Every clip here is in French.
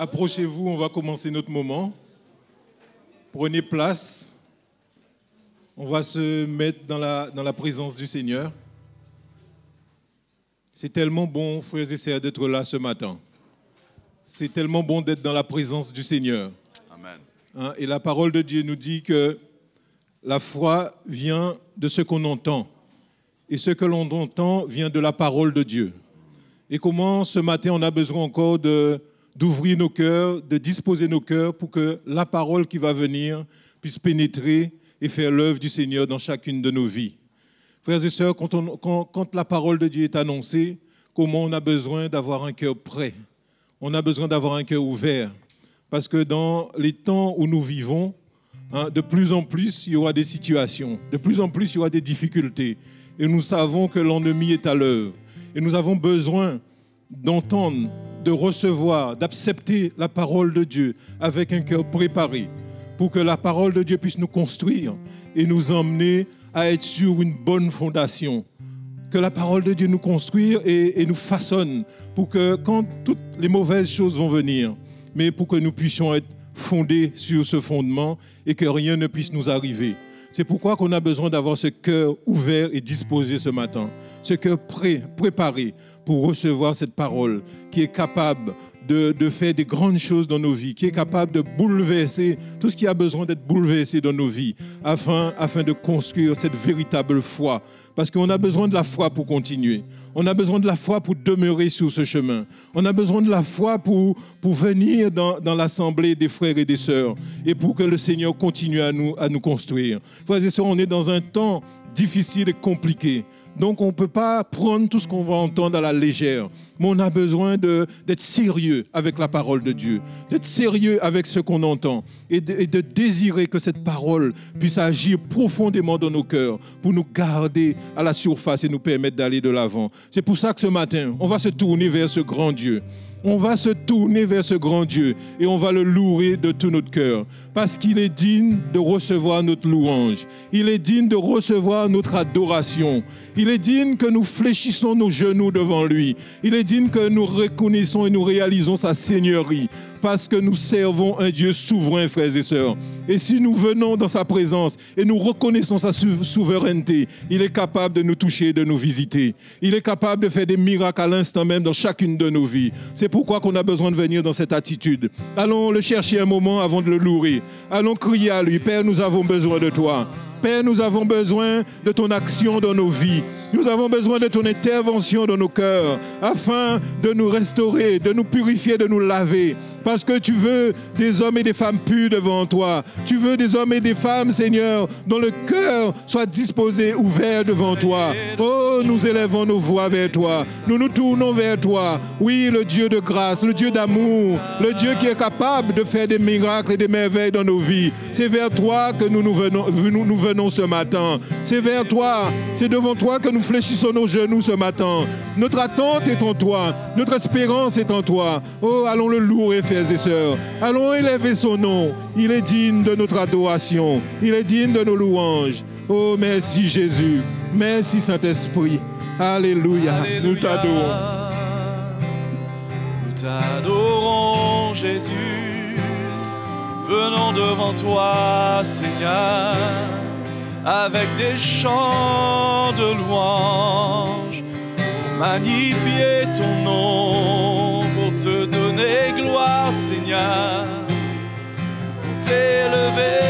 Approchez-vous, on va commencer notre moment. Prenez place. On va se mettre dans la présence du Seigneur. C'est tellement bon, frères et sœurs, d'être là ce matin. C'est tellement bon d'être dans la présence du Seigneur. Amen. Et la parole de Dieu nous dit que la foi vient de ce qu'on entend. Et ce que l'on entend vient de la parole de Dieu. Et comment ce matin on a besoin encore d'ouvrir nos cœurs, de disposer nos cœurs pour que la parole qui va venir puisse pénétrer et faire l'œuvre du Seigneur dans chacune de nos vies. Frères et sœurs, quand la parole de Dieu est annoncée, comment on a besoin d'avoir un cœur prêt? On a besoin d'avoir un cœur ouvert. Parce que dans les temps où nous vivons, de plus en plus, il y aura des situations. De plus en plus, il y aura des difficultés. Et nous savons que l'ennemi est à l'œuvre. Et nous avons besoin d'entendre, de recevoir, d'accepter la parole de Dieu avec un cœur préparé pour que la parole de Dieu puisse nous construire et nous emmener à être sur une bonne fondation. Que la parole de Dieu nous construise et nous façonne pour que quand toutes les mauvaises choses vont venir, mais pour que nous puissions être fondés sur ce fondement et que rien ne puisse nous arriver. C'est pourquoi qu'on a besoin d'avoir ce cœur ouvert et disposé ce matin, ce cœur préparé pour recevoir cette parole qui est capable de faire des grandes choses dans nos vies, qui est capable de bouleverser tout ce qui a besoin d'être bouleversé dans nos vies, afin de construire cette véritable foi. Parce qu'on a besoin de la foi pour continuer. On a besoin de la foi pour demeurer sur ce chemin. On a besoin de la foi pour venir dans l'assemblée des frères et des sœurs et pour que le Seigneur continue à nous construire. Frères et sœurs, on est dans un temps difficile et compliqué. Donc, on ne peut pas prendre tout ce qu'on va entendre à la légère. Mais on a besoin d'être sérieux avec la parole de Dieu, d'être sérieux avec ce qu'on entend et de désirer que cette parole puisse agir profondément dans nos cœurs pour nous garder à la surface et nous permettre d'aller de l'avant. C'est pour ça que ce matin, on va se tourner vers ce grand Dieu. On va se tourner vers ce grand Dieu et on va le louer de tout notre cœur parce qu'il est digne de recevoir notre louange. Il est digne de recevoir notre adoration. Il est digne que nous fléchissons nos genoux devant lui. Il est digne que nous reconnaissons et nous réalisons sa seigneurie parce que nous servons un Dieu souverain, frères et sœurs. Et si nous venons dans sa présence et nous reconnaissons sa souveraineté, il est capable de nous toucher et de nous visiter. Il est capable de faire des miracles à l'instant même dans chacune de nos vies. C'est pourquoi qu'on a besoin de venir dans cette attitude. Allons le chercher un moment avant de le louer. Allons crier à lui. Père, nous avons besoin de toi. Père, nous avons besoin de ton action dans nos vies. Nous avons besoin de ton intervention dans nos cœurs afin de nous restaurer, de nous purifier, de nous laver. Parce que tu veux des hommes et des femmes purs devant toi. Tu veux des hommes et des femmes, Seigneur, dont le cœur soit disposé, ouvert devant toi. Oh, nous élevons nos voix vers toi. Nous nous tournons vers toi. Oui, le Dieu de grâce, le Dieu d'amour, le Dieu qui est capable de faire des miracles et des merveilles dans nos vies. C'est vers toi que nous venons ce matin. C'est vers toi, c'est devant toi que nous fléchissons nos genoux ce matin. Notre attente est en toi, notre espérance est en toi. Oh, allons le louer, frères et sœurs. Allons élever son nom. Il est digne de notre adoration. Il est digne de nos louanges. Oh, merci Jésus. Merci Saint-Esprit. Alléluia. Alléluia. Nous t'adorons. Nous t'adorons, Jésus. Venons devant toi, Seigneur, avec des chants de louange, magnifier ton nom pour te donner gloire, Seigneur, pour t'élever,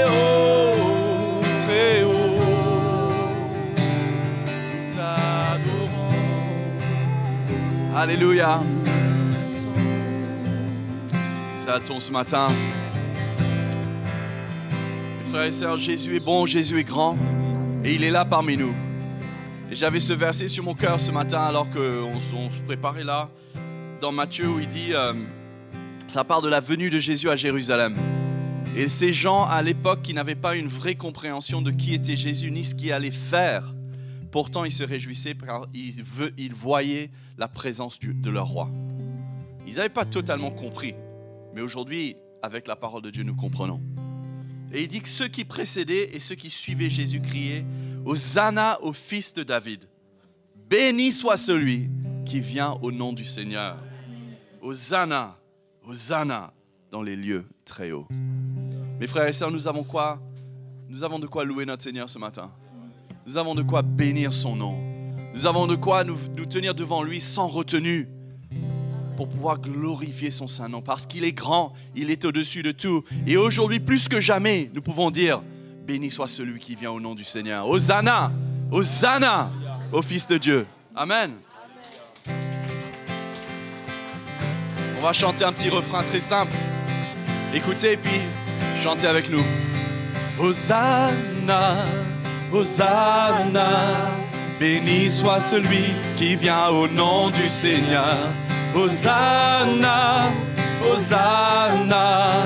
oh, très haut, nous t'adorons. Alléluia. Saltons ce matin. Frères et sœurs, Jésus est bon, Jésus est grand et il est là parmi nous. Et j'avais ce verset sur mon cœur ce matin alors qu'on se préparait là dans Matthieu où il dit ça part de la venue de Jésus à Jérusalem. Et ces gens à l'époque qui n'avaient pas une vraie compréhension de qui était Jésus ni ce qu'il allait faire, pourtant ils se réjouissaient car ils voyaient la présence de leur roi. Ils n'avaient pas totalement compris, mais aujourd'hui avec la parole de Dieu nous comprenons. Et il dit que ceux qui précédaient et ceux qui suivaient Jésus criaient « Hosanna au fils de David ». Béni soit celui qui vient au nom du Seigneur. Hosanna. Hosanna dans les lieux très hauts. Mes frères et sœurs, nous avons quoi? Nous avons de quoi louer notre Seigneur ce matin. Nous avons de quoi bénir son nom. Nous avons de quoi nous tenir devant lui sans retenue pour pouvoir glorifier son saint nom. Parce qu'il est grand, il est au-dessus de tout. Et aujourd'hui, plus que jamais, nous pouvons dire, béni soit celui qui vient au nom du Seigneur. Hosanna, Hosanna au Fils de Dieu. Amen. On va chanter un petit refrain très simple. Écoutez et puis chantez avec nous. Hosanna, Hosanna, béni soit celui qui vient au nom du Seigneur. Hosanna, Hosanna,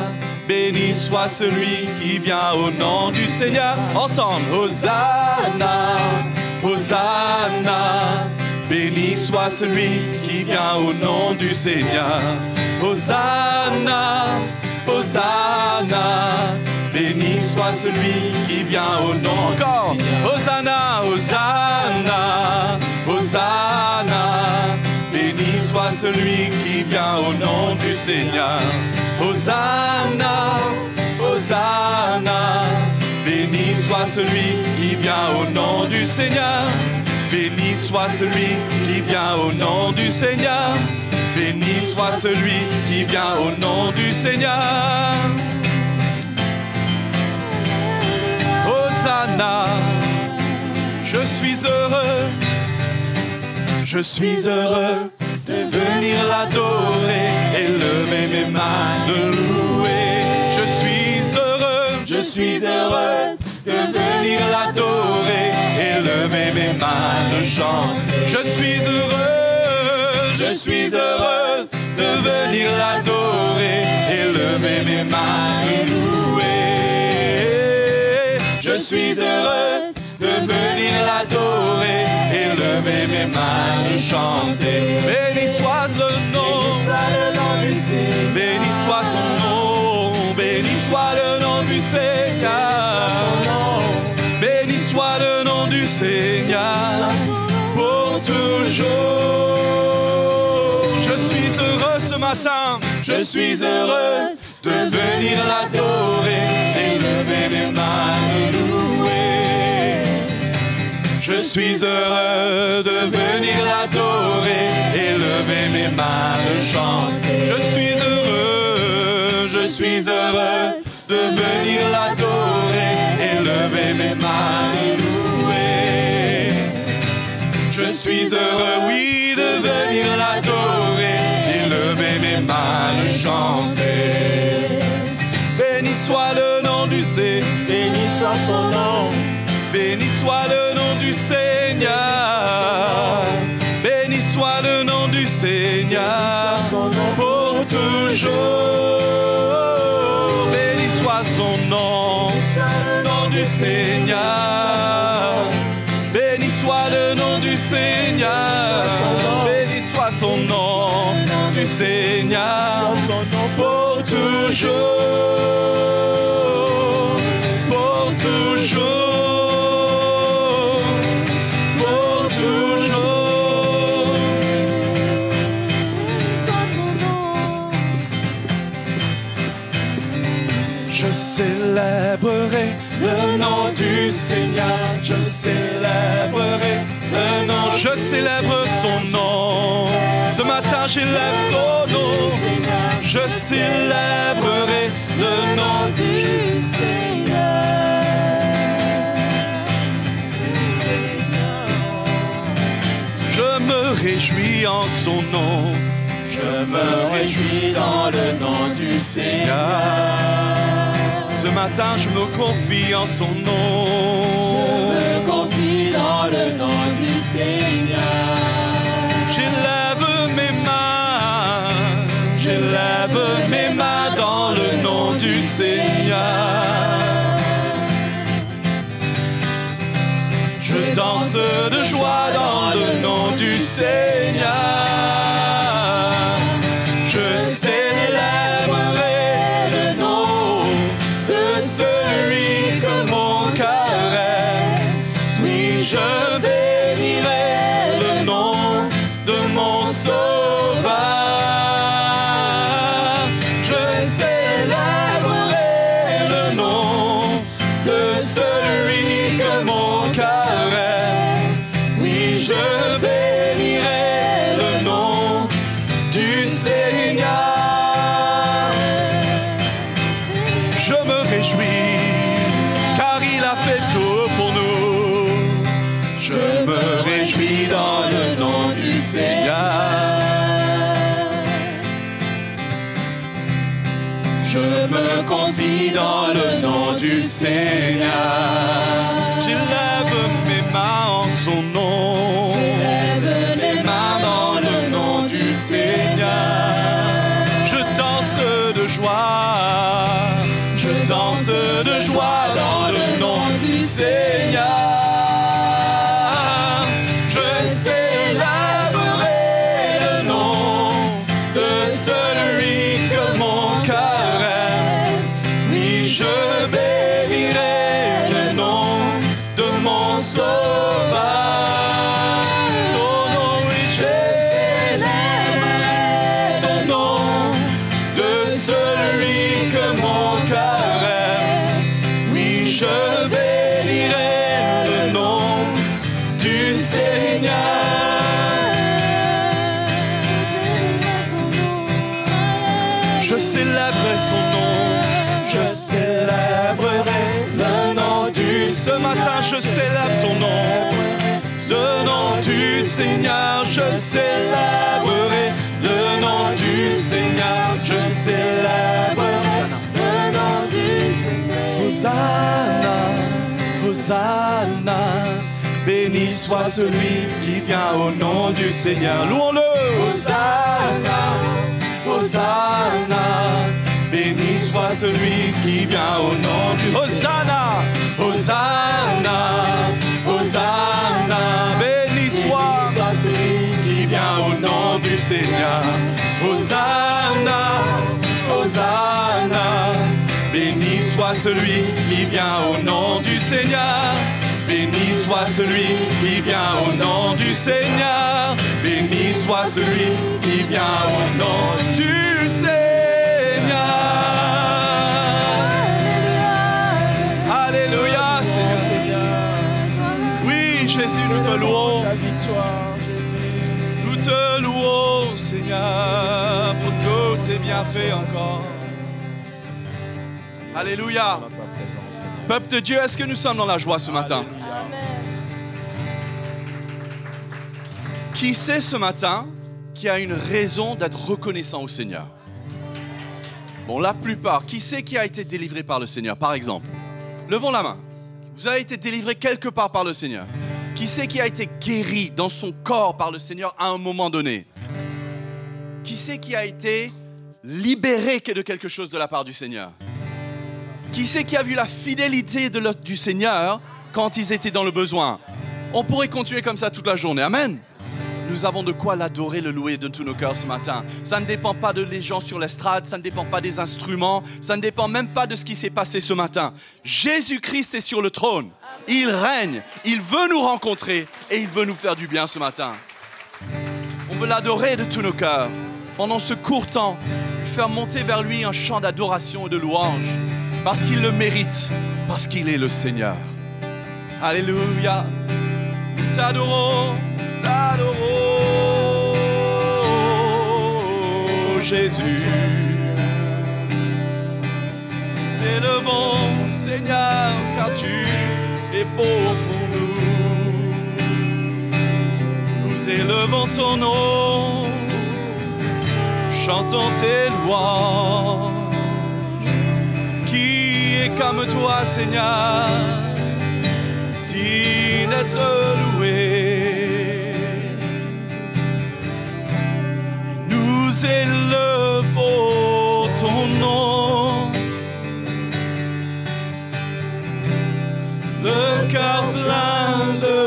béni soit celui qui vient au nom du Seigneur. Ensemble, Hosanna, Hosanna, béni soit celui qui vient au nom du Seigneur. Hosanna, Hosanna, béni soit celui qui vient au nom encore. Hosanna, Hosanna, Hosanna, béni soit celui qui vient au nom du Seigneur. Hosanna, Hosanna, béni soit celui qui vient au nom du Seigneur. Béni soit celui qui vient au nom du Seigneur. Béni soit celui qui vient au nom du Seigneur. Hosanna, je suis heureux de venir l'adorer et lever mes mains, le louer. Je suis heureuse de venir l'adorer et lever mes mains, le chanter. Je suis heureuse de venir l'adorer et lever mes mains, le louer. Je suis heureuse de venir l'adorer et lever mes mains, le chanter. Béni soit le nom du Seigneur. Béni soit son nom. Béni soit le nom du Seigneur. Béni soit le nom du Seigneur pour toujours. Je suis heureux ce matin. Je suis heureuse de venir l'adorer et lever mes mains, le louer. Je suis heureux de venir l'adorer et lever mes mains, le chanter. Je suis heureux de venir l'adorer et lever mes mains, le louer. Je suis heureux, oui, de venir l'adorer et lever mes mains, le chanter. Béni soit le nom du Seigneur, béni soit son nom. Béni soit le nom du Seigneur. Béni soit le nom du Seigneur pour toujours. Béni soit son nom, le nom du Seigneur. Béni soit le nom du Seigneur. Béni soit son nom du Seigneur pour toujours. Pour toujours. Je célébrerai le nom du Seigneur. Je célébrerai le nom. Je célèbre son nom. Ce matin j'élève son nom. Je célébrerai le nom du Seigneur. Je me réjouis en son nom. Je me réjouis dans le nom du Seigneur. Ce matin, je me confie en son nom. Je me confie dans le nom du Seigneur. J'élève mes mains dans le nom du Seigneur. Je danse de joie dans le nom du Seigneur. Je célébrerai le nom de celui que mon cœur est. Oui, je bénirai le nom de mon Sauveur. je me réjouis, car il a fait tout pour nous. Je me réjouis dans le nom du Seigneur. Je me confie dans le nom du Seigneur. J'élève mes mains en son nom. J'élève mes mains dans le nom du Seigneur. Je danse de joie. Je danse de joie dans le nom du Seigneur. Je célébrerai le nom de celui que mon cœur aime. Oui, je bénirai le nom de mon Sauveur. Son nom, oui, je célébrerai son nom de celui que mon cœur aime. Oui, je bénirai le nom du Seigneur. Je célébrerai son nom, je célébrerai le nom du... Ce matin, je célèbre ton nom, ce nom du Seigneur. Je célébrerai le nom du Seigneur. Je célébrerai le nom du Seigneur. Hosanna, Hosanna, béni soit celui qui vient au nom du Seigneur. Louons-le. Hosanna, Hosanna, béni soit celui qui vient au nom du Hosanna, Hosanna, Hosanna, béni soit celui qui vient au nom du Seigneur. Hosanna, Hosanna, béni soit celui qui vient au nom du Seigneur. Béni soit celui qui vient au nom du Seigneur. Béni soit celui qui vient au nom du Seigneur. Alléluia, Seigneur. Oui, Jésus, nous te louons. Nous te louons, Seigneur, pour tous tes bienfaits encore. Alléluia. Peuple de Dieu, est-ce que nous sommes dans la joie ce matin? Qui sait ce matin qui a une raison d'être reconnaissant au Seigneur? Bon, la plupart. Qui sait qui a été délivré par le Seigneur, par exemple? Levons la main. Vous avez été délivré quelque part par le Seigneur. Qui sait qui a été guéri dans son corps par le Seigneur à un moment donné? Qui sait qui a été libéré de quelque chose de la part du Seigneur? Qui c'est qui a vu la fidélité du Seigneur quand ils étaient dans le besoin? On pourrait continuer comme ça toute la journée. Amen. Nous avons de quoi l'adorer, le louer de tous nos cœurs ce matin. Ça ne dépend pas de les gens sur l'estrade, ça ne dépend pas des instruments, ça ne dépend même pas de ce qui s'est passé ce matin. Jésus-Christ est sur le trône. Il règne, il veut nous rencontrer et il veut nous faire du bien ce matin. On veut l'adorer de tous nos cœurs. Pendant ce court temps, faire monter vers lui un chant d'adoration et de louange. Parce qu'il le mérite, parce qu'il est le Seigneur. Alléluia. T'adorons, t'adorons, Jésus. T'élevons, Seigneur, car tu es beau pour nous. Nous élevons ton nom, chantons tes louanges. Qui est comme toi, Seigneur, digne d'être loué. Nous élevons ton nom, le cœur plein de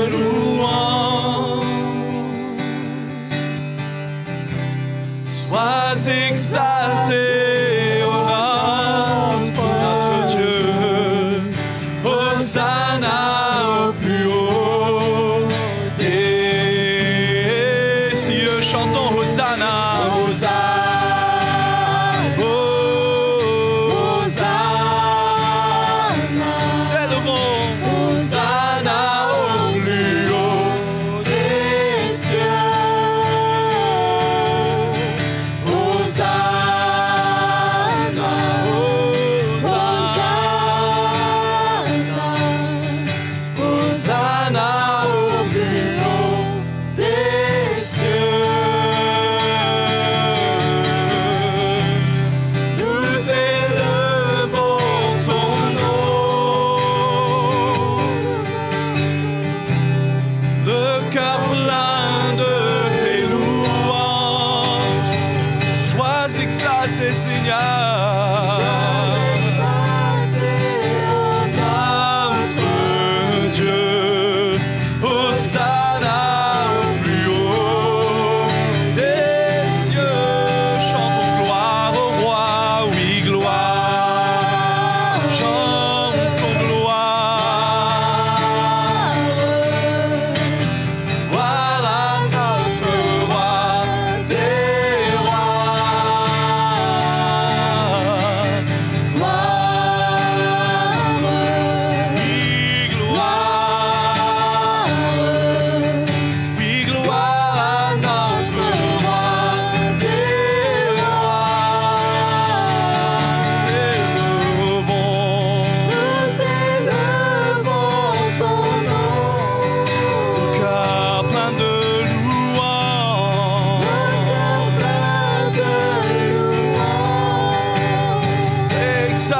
louanges. Sois exalté. Hosanna au plus haut des cieux, chantons Hosanna, Hosanna, Hosanna, t'élevons, Hosanna.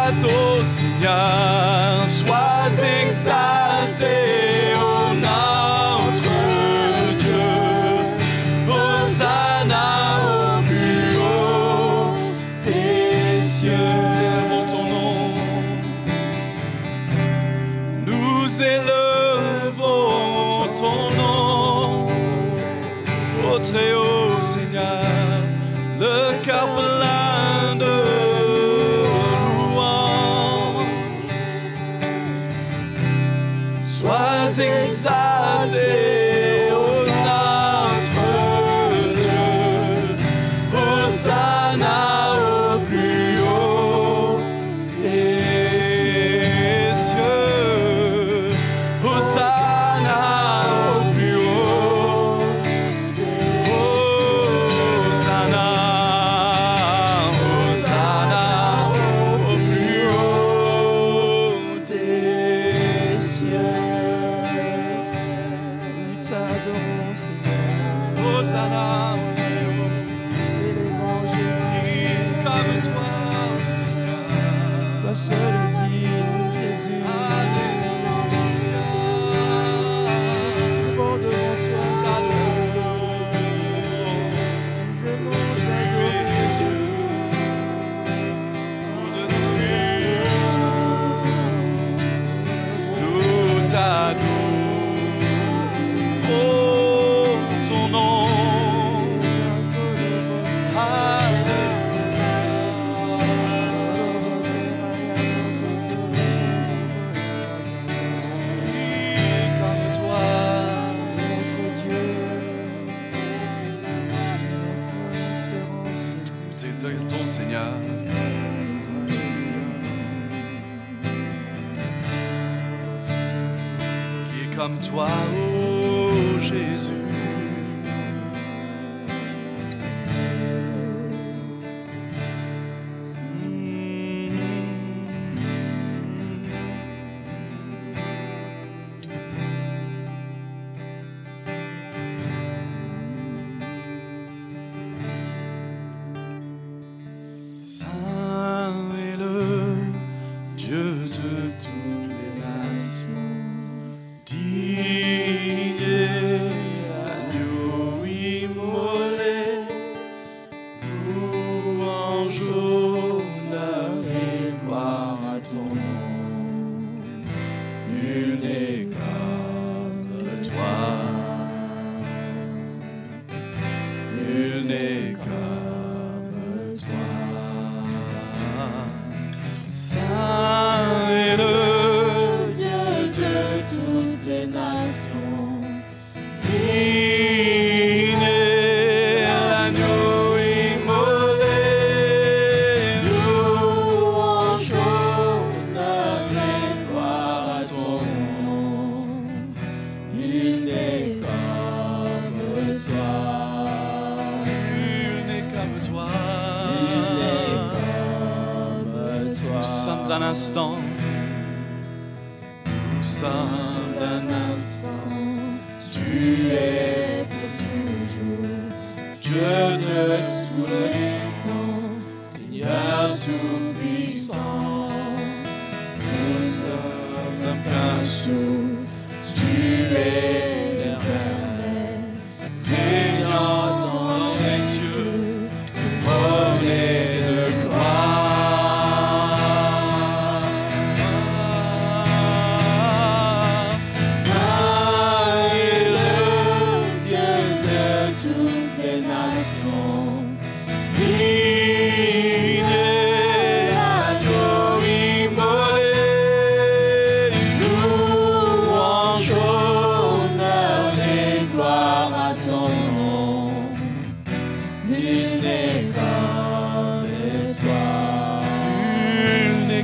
exalte au Seigneur, sois exalté, ô notre Dieu. Hosanna au plus haut des cieux. Nous élevons ton nom. Nous élevons ton nom au très haut Seigneur, le cœur plein de louange. Sois exalté, ô notre Dieu. Hosanna au plus haut des cieux. Hosanna au plus haut. Hosanna, Hosanna au plus haut des cieux. Nous t'adorons, Seigneur. Hosanna, Nous élevons Jésus. comme toi, Seigneur. Toi seul est digne, Jésus. Alléluia. Bon devant toi, Seigneur. Nous aimons t'adorer, Jésus. Nous t'adorons, oh, ton nom. Comme toi, Notre Dieu, notre espérance, Jésus. nous exaltons, Seigneur. Qui est comme toi, oh Jésus. Saint est le Dieu de toutes les nations, digne est l'agneau immolé, louange, honneur et gloire à ton nom. Nul n'est comme toi, nul n'est comme toi. Saint est le Dieu de toutes les nations, digne est l'agneau immolé, louange, honneur et gloire à ton nom. Nul n'est comme toi, nul n'est comme toi. Nous sommes d'un instant, nous sommes d'un instant, tu es pour toujours, Dieu de tous les temps, Seigneur tout-puissant. Nous sommes qu'un souffle, tu es éternel, régnant dans les cieux, couronné de gloire.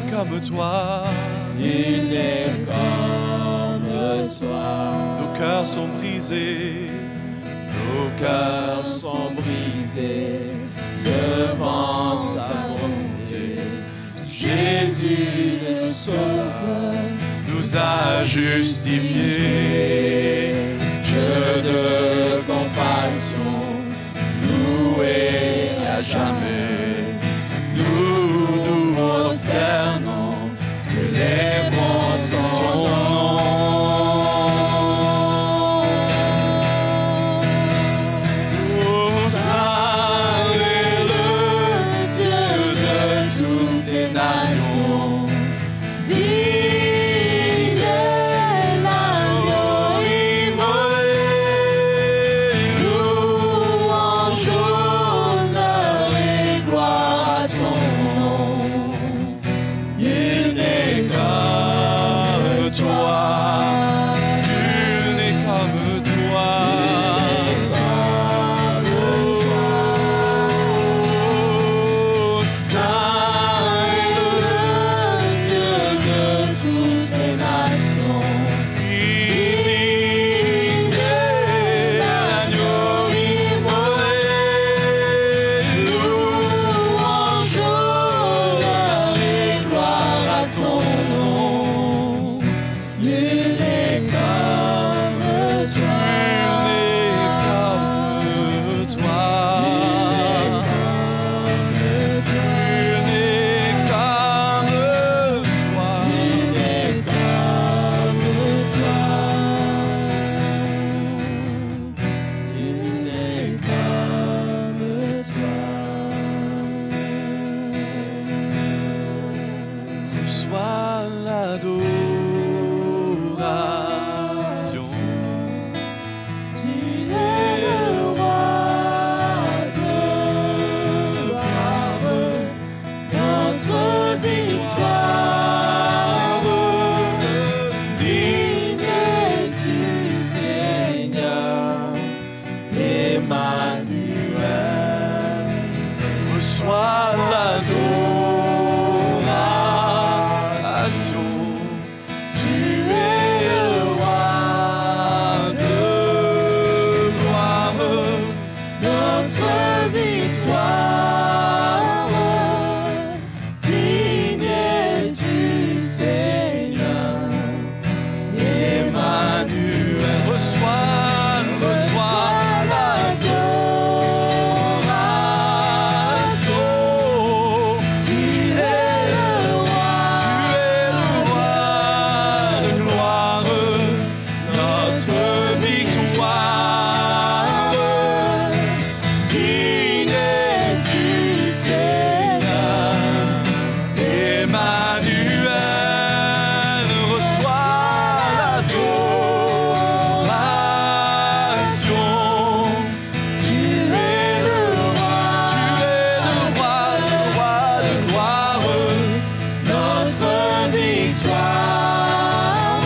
Comme toi, Il n'est comme toi. nos cœurs sont brisés, nos Cœurs sont brisés devant ta bonté. Jésus le Sauveur nous a justifiés. Dieu de compassion, loué à jamais. Nous nous prosternons célébrons ton nom. Oh, saint est le Dieu de toutes les nations. Digne est l'agneau immolé. Louange, honneur et gloire à ton nom. Il n'est comme toi. Nul n'est comme toi. Oh, saint est le Dieu de toutes les nations. Digne est l'agneau immolé. Louange, honneur et gloire à ton nom. Nul n'est comme toi. Nul n'est comme toi. Nul n'est comme toi. Nul n'est comme toi. Nul n'est comme toi. Sois l'adoration. Tu es le roi de gloire, notre victoire. Digne es-tu, Seigneur, Emmanuel. Reçois l'adoration. Tu es le roi de gloire, notre victoire. Digne es-tu, Seigneur, Emmanuel. Reçois l'adoration. Tu es le roi de gloire, notre victoire. Digne es-tu, Seigneur, Emmanuel. Reçois l'adoration. tu es le roi de gloire, notre victoire.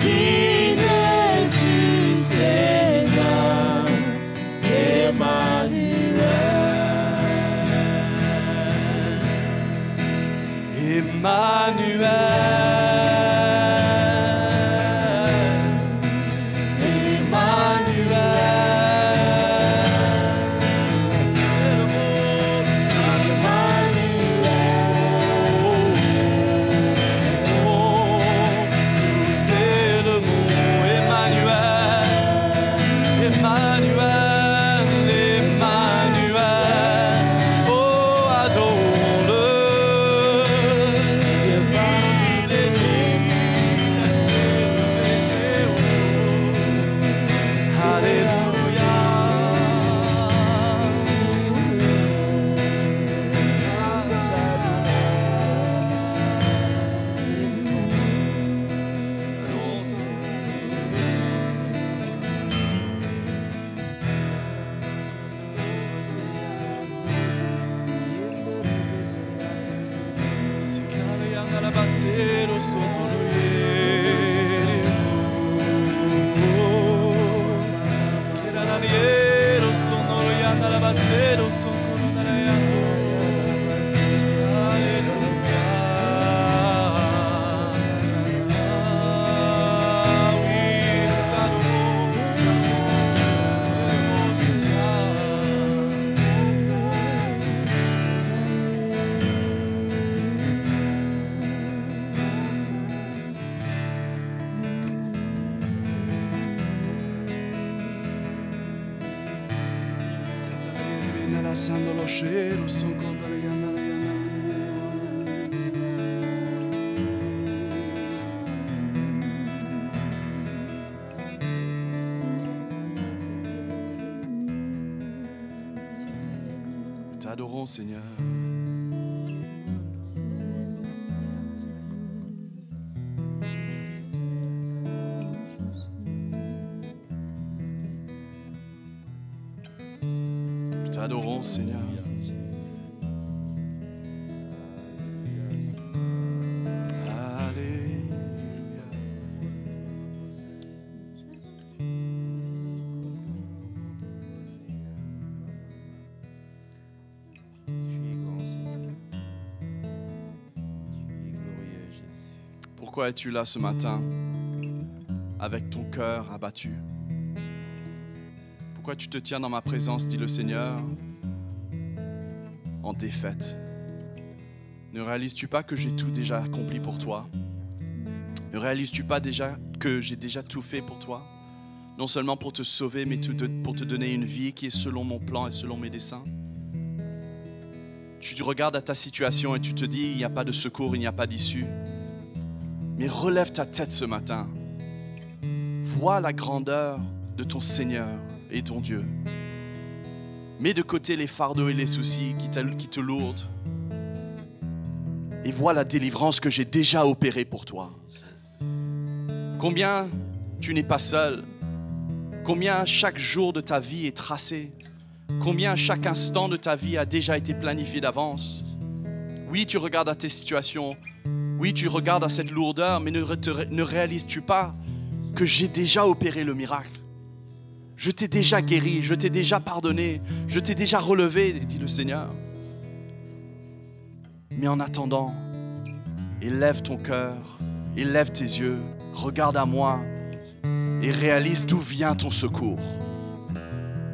Digne es-tu, Seigneur, C'est le mot Emmanuel. Emmanuel, Emmanuel. Oh, adore-le. Il est Alabacero sotto Kira naniero sono yanda alabacero sono nanayato. Lasciando lo cielo, son contando le t'adorons, Seigneur. Nous t'adorons, Seigneur. Pourquoi es-tu là ce matin avec ton cœur abattu? Pourquoi tu te tiens dans ma présence, dit le Seigneur, en défaite? Ne réalises-tu pas que j'ai tout déjà accompli pour toi? Ne réalises-tu pas déjà que j'ai déjà tout fait pour toi? Non seulement pour te sauver, mais pour te donner une vie qui est selon mon plan et selon mes desseins. Tu regardes à ta situation et tu te dis, il n'y a pas de secours, il n'y a pas d'issue. Mais relève ta tête ce matin. Vois la grandeur de ton Seigneur et ton Dieu. Mets de côté les fardeaux et les soucis qui te lourdent. Et vois la délivrance que j'ai déjà opérée pour toi. Combien tu n'es pas seul. Combien chaque jour de ta vie est tracé. Combien chaque instant de ta vie a déjà été planifié d'avance. Oui, tu regardes à tes situations. Oui, tu regardes à cette lourdeur, mais ne réalises-tu pas que j'ai déjà opéré le miracle? Je t'ai déjà guéri, je t'ai déjà pardonné, je t'ai déjà relevé, dit le Seigneur. Mais en attendant, élève ton cœur, élève tes yeux, regarde à moi et réalise d'où vient ton secours.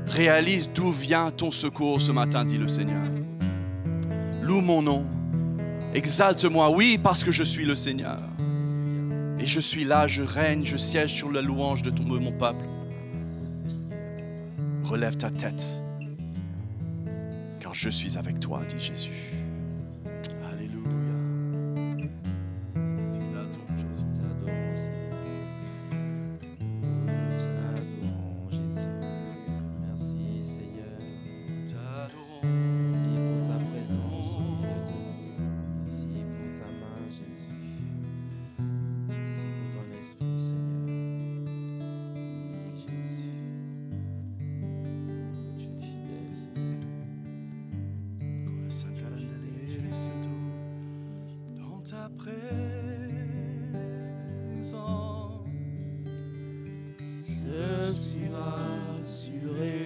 Réalise d'où vient ton secours ce matin, dit le Seigneur. Loue mon nom. Exalte-moi, oui, parce que je suis le Seigneur. Et je suis là, je règne, je siège sur la louange de mon peuple. Relève ta tête, car je suis avec toi, dit Jésus. Alléluia. T'exaltons, Jésus. T'adorons, Seigneur. T'adorons, Jésus. Merci, Seigneur. T'adorons. Merci pour ta présence au milieu de nous. Merci pour ta main, Jésus. Merci pour ton esprit, Seigneur. Oui, Jésus. Tu es fidèle, Seigneur. Dans ta présence, Je suis rassuré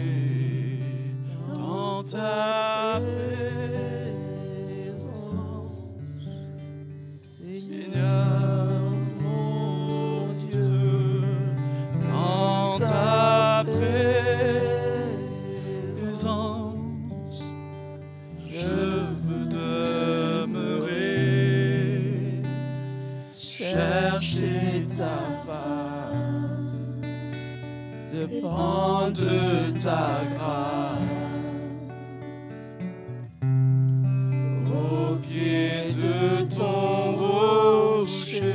dans ta présence, Seigneur mon Dieu, dans ta présence, je veux demeurer, chercher ta face, dépend de ta grâce, au pied de ton rocher,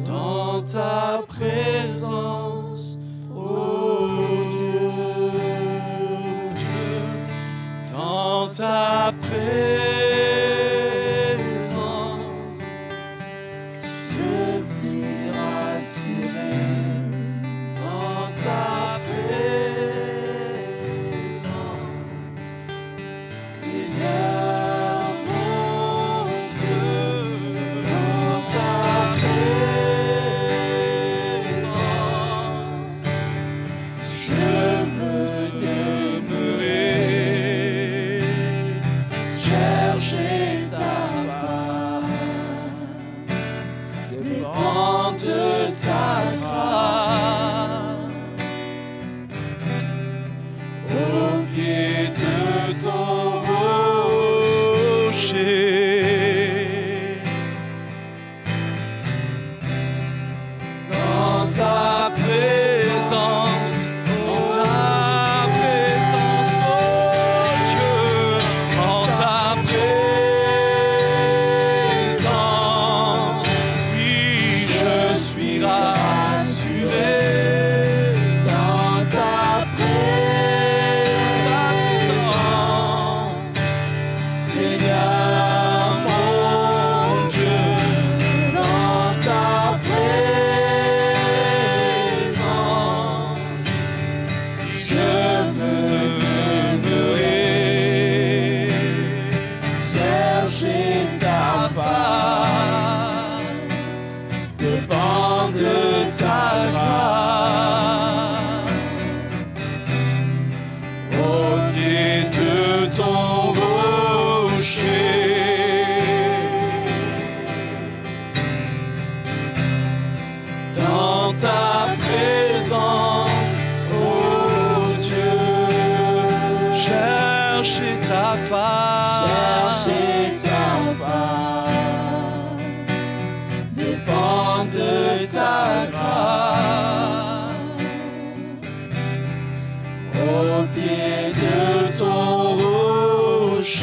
dans ta présence, ô Dieu, dans ta présence, je suis rassuré. Dans ta présence, Seigneur mon Dieu, dans ta présence, je veux demeurer, chercher ta face, dépend de ta grâce, au pied de ton rocher, dans ta présence, oh Dieu, dans ta présence, oui, je suis rassuré. Dans ta ton rocher. Dans ta présence, ô Dieu, chercher ta face, dépend de ta grâce, au pied de ton rocher,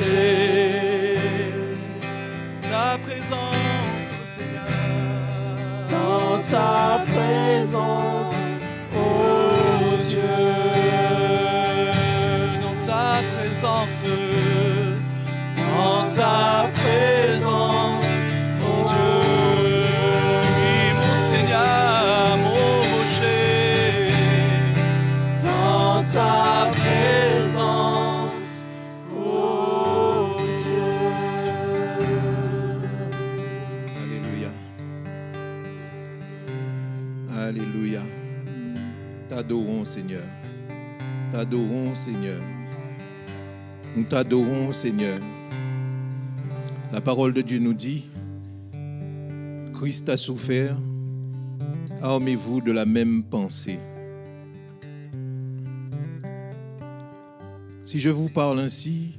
ta présence, ô Seigneur, dans ta présence, ô Dieu, dans ta présence, dans ta présence, ô Dieu, oui, mon Seigneur, mon rocher, dans ta présence, ô Dieu. Alléluia. Alléluia. T'adorons, Seigneur. T'adorons, Seigneur. Nous t'adorons, Seigneur. La parole de Dieu nous dit, Christ a souffert, armez-vous de la même pensée. Si je vous parle ainsi,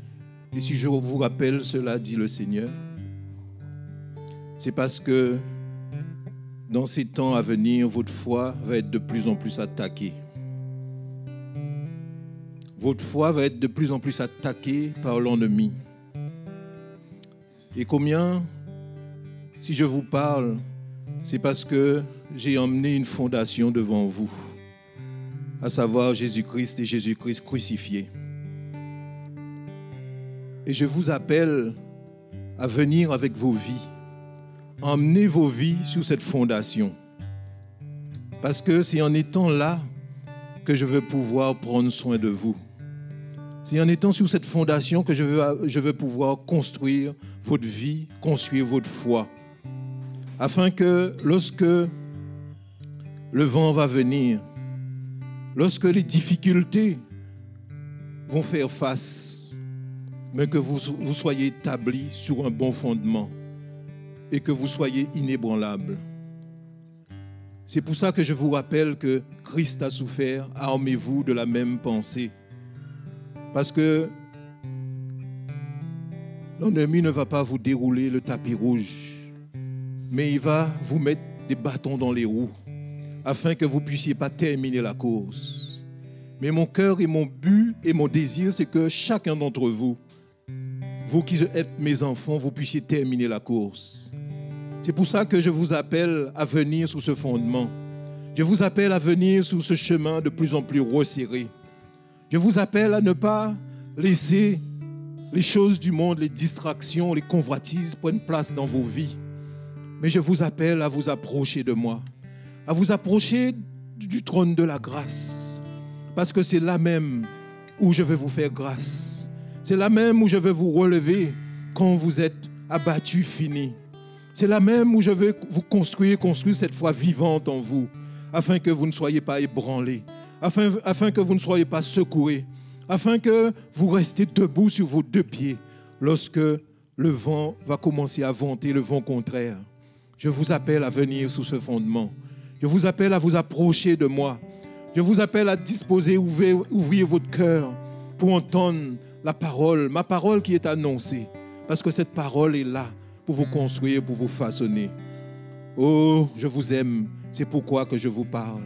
et si je vous rappelle cela, dit le Seigneur, c'est parce que dans ces temps à venir, votre foi va être de plus en plus attaquée. Votre foi va être de plus en plus attaquée par l'ennemi. Et combien, si je vous parle, c'est parce que j'ai emmené une fondation devant vous, à savoir Jésus-Christ et Jésus-Christ crucifié. Et je vous appelle à venir avec vos vies, emmenez vos vies sur cette fondation. Parce que c'est en étant là que je veux pouvoir prendre soin de vous. C'est en étant sur cette fondation que je veux pouvoir construire votre vie, construire votre foi. Afin que lorsque le vent va venir, lorsque les difficultés vont faire face, mais que vous soyez établis sur un bon fondement et que vous soyez inébranlables. C'est pour ça que je vous rappelle que Christ a souffert, armez-vous de la même pensée. Parce que l'ennemi ne va pas vous dérouler le tapis rouge, mais il va vous mettre des bâtons dans les roues afin que vous ne puissiez pas terminer la course. Mais mon cœur et mon but et mon désir, c'est que chacun d'entre vous, vous qui êtes mes enfants, vous puissiez terminer la course. C'est pour ça que je vous appelle à venir sur ce fondement. Je vous appelle à venir sur ce chemin de plus en plus resserré. Je vous appelle à ne pas laisser les choses du monde, les distractions, les convoitises prennent place dans vos vies. Mais je vous appelle à vous approcher de moi, à vous approcher du trône de la grâce. Parce que c'est là même où je vais vous faire grâce. C'est là même où je vais vous relever quand vous êtes abattus, finis. C'est là même où je vais vous construire cette foi vivante en vous, afin que vous ne soyez pas ébranlés, afin que vous ne soyez pas secoués, afin que vous restiez debout sur vos deux pieds lorsque le vent va commencer à venter, le vent contraire. Je vous appelle à venir sous ce fondement. Je vous appelle à vous approcher de moi. Je vous appelle à disposer, ouvrir votre cœur pour entendre la parole, ma parole qui est annoncée. Parce que cette parole est là pour vous construire, pour vous façonner. Oh, je vous aime, c'est pourquoi que je vous parle.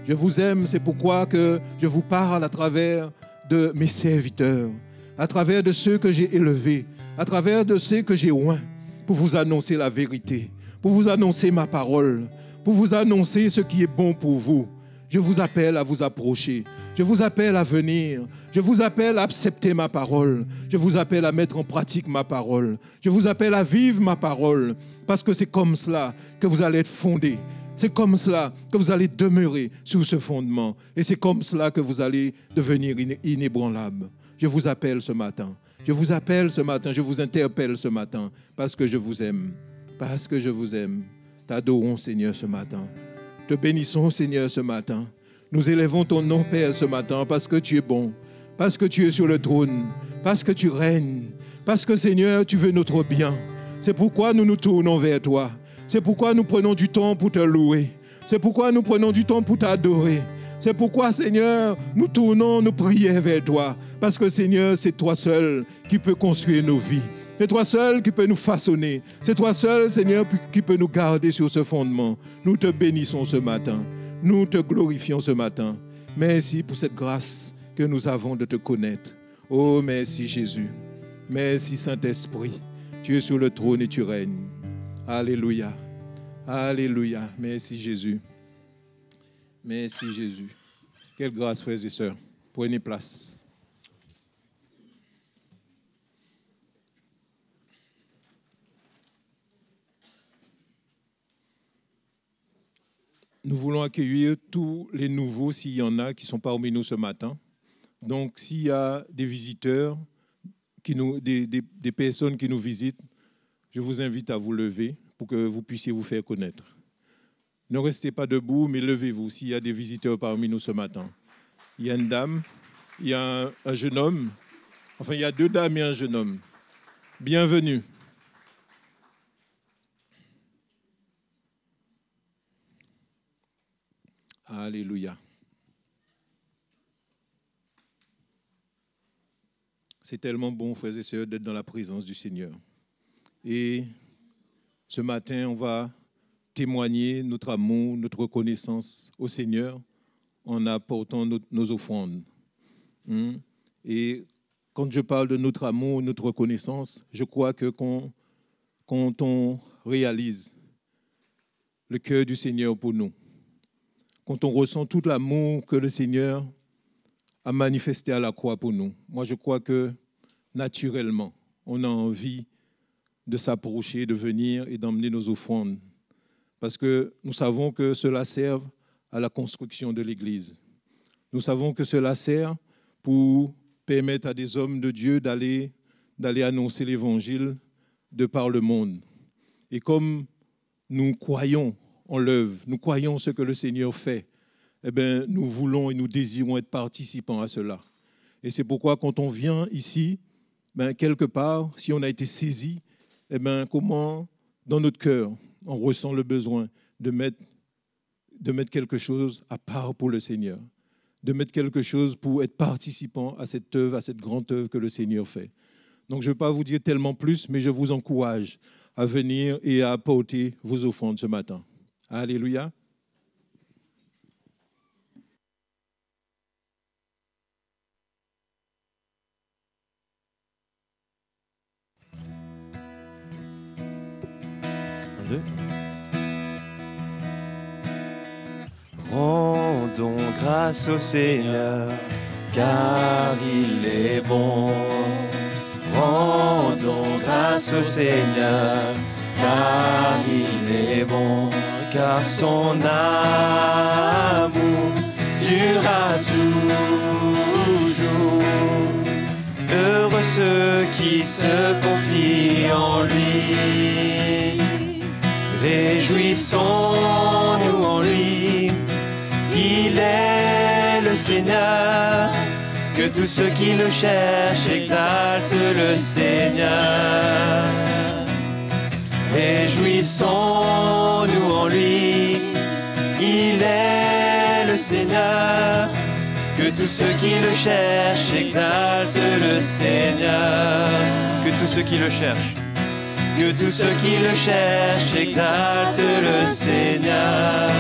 Je vous aime, c'est pourquoi que je vous parle à travers de mes serviteurs, à travers de ceux que j'ai élevés, à travers de ceux que j'ai oints, pour vous annoncer la vérité, pour vous annoncer ma parole, pour vous annoncer ce qui est bon pour vous. Je vous appelle à vous approcher. Je vous appelle à venir. Je vous appelle à accepter ma parole. Je vous appelle à mettre en pratique ma parole. Je vous appelle à vivre ma parole. Parce que c'est comme cela que vous allez être fondés. C'est comme cela que vous allez demeurer sur ce fondement. Et c'est comme cela que vous allez devenir inébranlable. Je vous appelle ce matin. Je vous appelle ce matin. Je vous interpelle ce matin. Parce que je vous aime. Parce que je vous aime. T'adorons, Seigneur, ce matin. Te bénissons, Seigneur, ce matin. Nous élevons ton nom, Père, ce matin, parce que tu es bon, parce que tu es sur le trône, parce que tu règnes, parce que Seigneur, tu veux notre bien. C'est pourquoi nous nous tournons vers toi. C'est pourquoi nous prenons du temps pour te louer. C'est pourquoi nous prenons du temps pour t'adorer. C'est pourquoi, Seigneur, nous tournons nos prières vers toi. Parce que, Seigneur, c'est toi seul qui peux construire nos vies. C'est toi seul qui peux nous façonner. C'est toi seul, Seigneur, qui peut nous garder sur ce fondement. Nous te bénissons ce matin. Nous te glorifions ce matin. Merci pour cette grâce que nous avons de te connaître. Oh, merci Jésus. Merci Saint-Esprit. Tu es sur le trône et tu règnes. Alléluia. Alléluia. Merci Jésus. Merci Jésus. Quelle grâce, frères et sœurs. Prenez place. Nous voulons accueillir tous les nouveaux, s'il y en a, qui sont parmi nous ce matin. Donc, s'il y a des visiteurs, des personnes qui nous visitent, je vous invite à vous lever pour que vous puissiez vous faire connaître. Ne restez pas debout, mais levez-vous s'il y a des visiteurs parmi nous ce matin. Il y a une dame, il y a un jeune homme. Enfin, il y a 2 dames et un jeune homme. Bienvenue. Alléluia. C'est tellement bon, frères et sœurs, d'être dans la présence du Seigneur. Et ce matin, on va témoigner notre amour, notre reconnaissance au Seigneur en apportant nos offrandes. Et quand je parle de notre amour, notre reconnaissance, je crois que quand on réalise le cœur du Seigneur pour nous, quand on ressent tout l'amour que le Seigneur a manifesté à la croix pour nous, moi je crois que naturellement, on a envie de s'approcher, de venir et d'emmener nos offrandes. Parce que nous savons que cela sert à la construction de l'Église. Nous savons que cela sert pour permettre à des hommes de Dieu d'aller annoncer l'Évangile de par le monde. Et comme nous croyons en l'œuvre, nous croyons ce que le Seigneur fait, eh bien, nous voulons et nous désirons être participants à cela. Et c'est pourquoi quand on vient ici, quelque part, si on a été saisi, eh bien, comment, dans notre cœur, on ressent le besoin de mettre quelque chose à part pour le Seigneur, de mettre quelque chose pour être participant à cette œuvre, à cette grande œuvre que le Seigneur fait. Donc, je ne vais pas vous dire tellement plus, mais je vous encourage à venir et à apporter vos offrandes ce matin. Alléluia. Rendons grâce au Seigneur, car il est bon. Rendons grâce au Seigneur, car il est bon. Car son amour durera toujours. Heureux ceux qui se confient en lui. Réjouissons-nous en lui, il est le Seigneur, que tous ceux qui le cherchent exaltent le Seigneur. Réjouissons-nous en lui, il est le Seigneur, que tous ceux qui le cherchent exaltent le Seigneur. Que tous ceux qui le cherchent, que tous ceux qui le cherchent exaltent le Seigneur.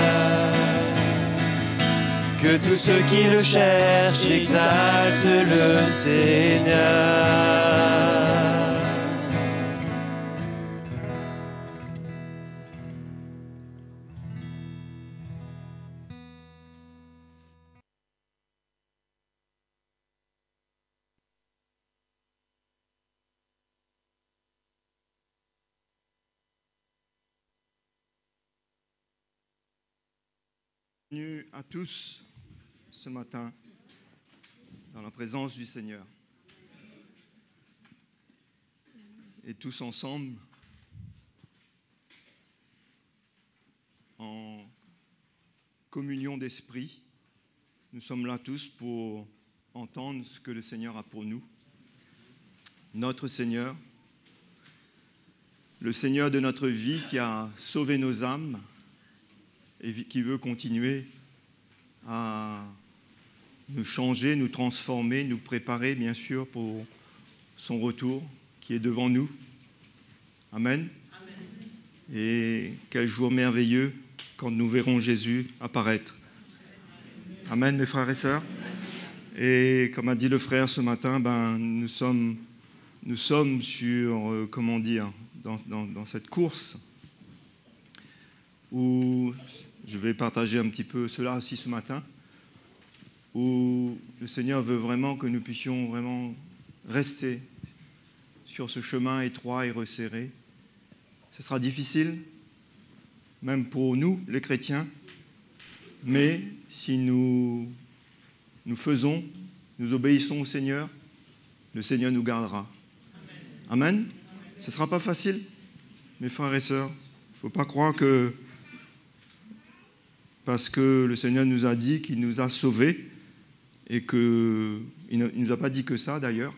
Que tous ceux qui le cherchent exaltent le Seigneur. Bienvenue à tous ce matin dans la présence du Seigneur. Et tous ensemble, en communion d'esprit, nous sommes là tous pour entendre ce que le Seigneur a pour nous notre Seigneur, le Seigneur de notre vie qui a sauvé nos âmes et qui veut continuer à nous changer, nous transformer, nous préparer bien sûr pour son retour qui est devant nous. Amen. Amen. Et quel jour merveilleux quand nous verrons Jésus apparaître. Amen, mes frères et sœurs. Et comme a dit le frère ce matin, nous sommes sur, dans cette course où je vais partager un petit peu cela aussi ce matin, où le Seigneur veut vraiment que nous puissions vraiment rester sur ce chemin étroit et resserré. Ce sera difficile, même pour nous, les chrétiens, mais si nous faisons, nous obéissons au Seigneur, le Seigneur nous gardera. Amen. Ce ne sera pas facile, mes frères et sœurs. Il ne faut pas croire que parce que le Seigneur nous a dit qu'il nous a sauvés et qu'il ne nous a pas dit que ça d'ailleurs.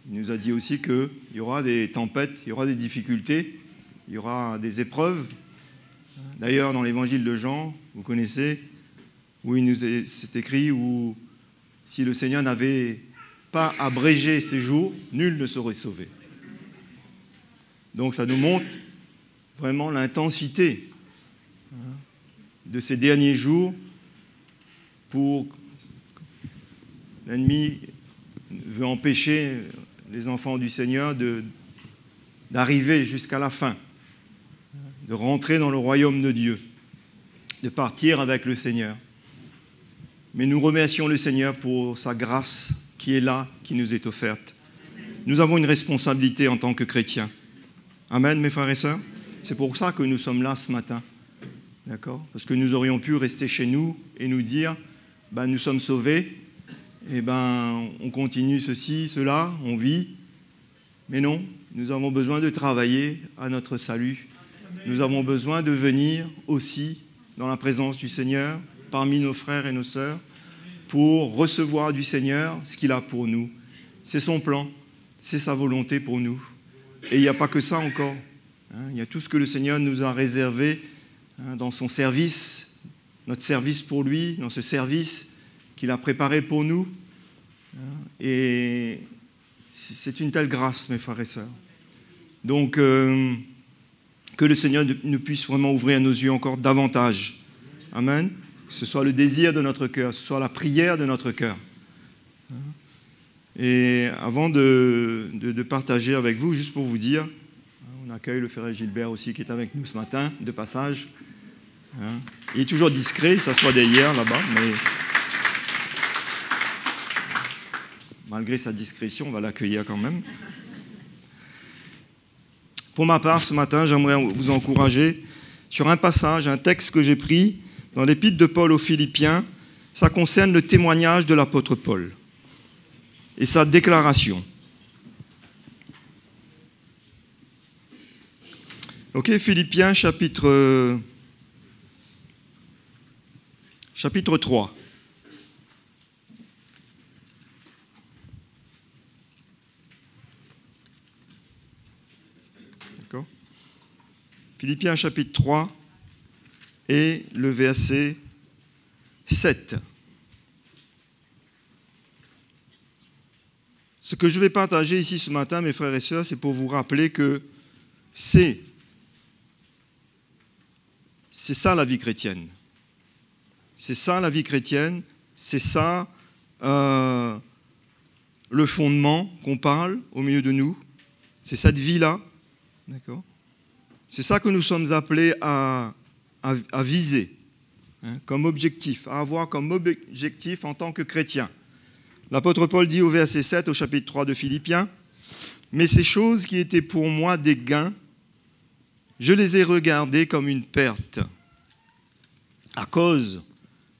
Il nous a dit aussi qu'il y aura des tempêtes, il y aura des difficultés, il y aura des épreuves. D'ailleurs, dans l'évangile de Jean, vous connaissez, où c'est écrit où si le Seigneur n'avait pas abrégé ses jours, nul ne serait sauvé. Donc ça nous montre vraiment l'intensité de ces derniers jours pour l'ennemi veut empêcher les enfants du Seigneur d'arriver jusqu'à la fin, de rentrer dans le royaume de Dieu, de partir avec le Seigneur. Mais nous remercions le Seigneur pour sa grâce qui est là, qui nous est offerte. Nous avons une responsabilité en tant que chrétiens. Amen, mes frères et sœurs. C'est pour ça que nous sommes là ce matin. D'accord ? Parce que nous aurions pu rester chez nous et nous dire, nous sommes sauvés, et on continue ceci, cela, on vit. Mais non, nous avons besoin de travailler à notre salut. Nous avons besoin de venir aussi dans la présence du Seigneur, parmi nos frères et nos sœurs, pour recevoir du Seigneur ce qu'il a pour nous. C'est son plan, c'est sa volonté pour nous. Et il n'y a pas que ça encore. Il y a tout ce que le Seigneur nous a réservé dans son service, notre service pour lui, dans ce service qu'il a préparé pour nous. Et c'est une telle grâce, mes frères et sœurs. Donc, que le Seigneur nous puisse vraiment ouvrir nos yeux encore davantage. Amen. Que ce soit le désir de notre cœur, que ce soit la prière de notre cœur. Et avant de partager avec vous, juste pour vous dire, on accueille le frère Gilbert aussi qui est avec nous ce matin, de passage. Il est toujours discret, il s'assoit derrière là-bas, mais malgré sa discrétion, on va l'accueillir quand même. Pour ma part, ce matin, j'aimerais vous encourager sur un passage, un texte que j'ai pris dans l'épître de Paul aux Philippiens. Ça concerne le témoignage de l'apôtre Paul et sa déclaration. Ok, Philippiens chapitre 3. D'accord ? Philippiens chapitre 3 et le verset 7. Ce que je vais partager ici ce matin, mes frères et sœurs, c'est pour vous rappeler que c'est ça la vie chrétienne. C'est ça la vie chrétienne, c'est ça le fondement qu'on parle au milieu de nous. C'est cette vie-là, d'accord ? C'est ça que nous sommes appelés à viser, comme objectif, à avoir comme objectif en tant que chrétien. L'apôtre Paul dit au verset 7 au chapitre 3 de Philippiens, « Mais ces choses qui étaient pour moi des gains, je les ai regardées comme une perte à cause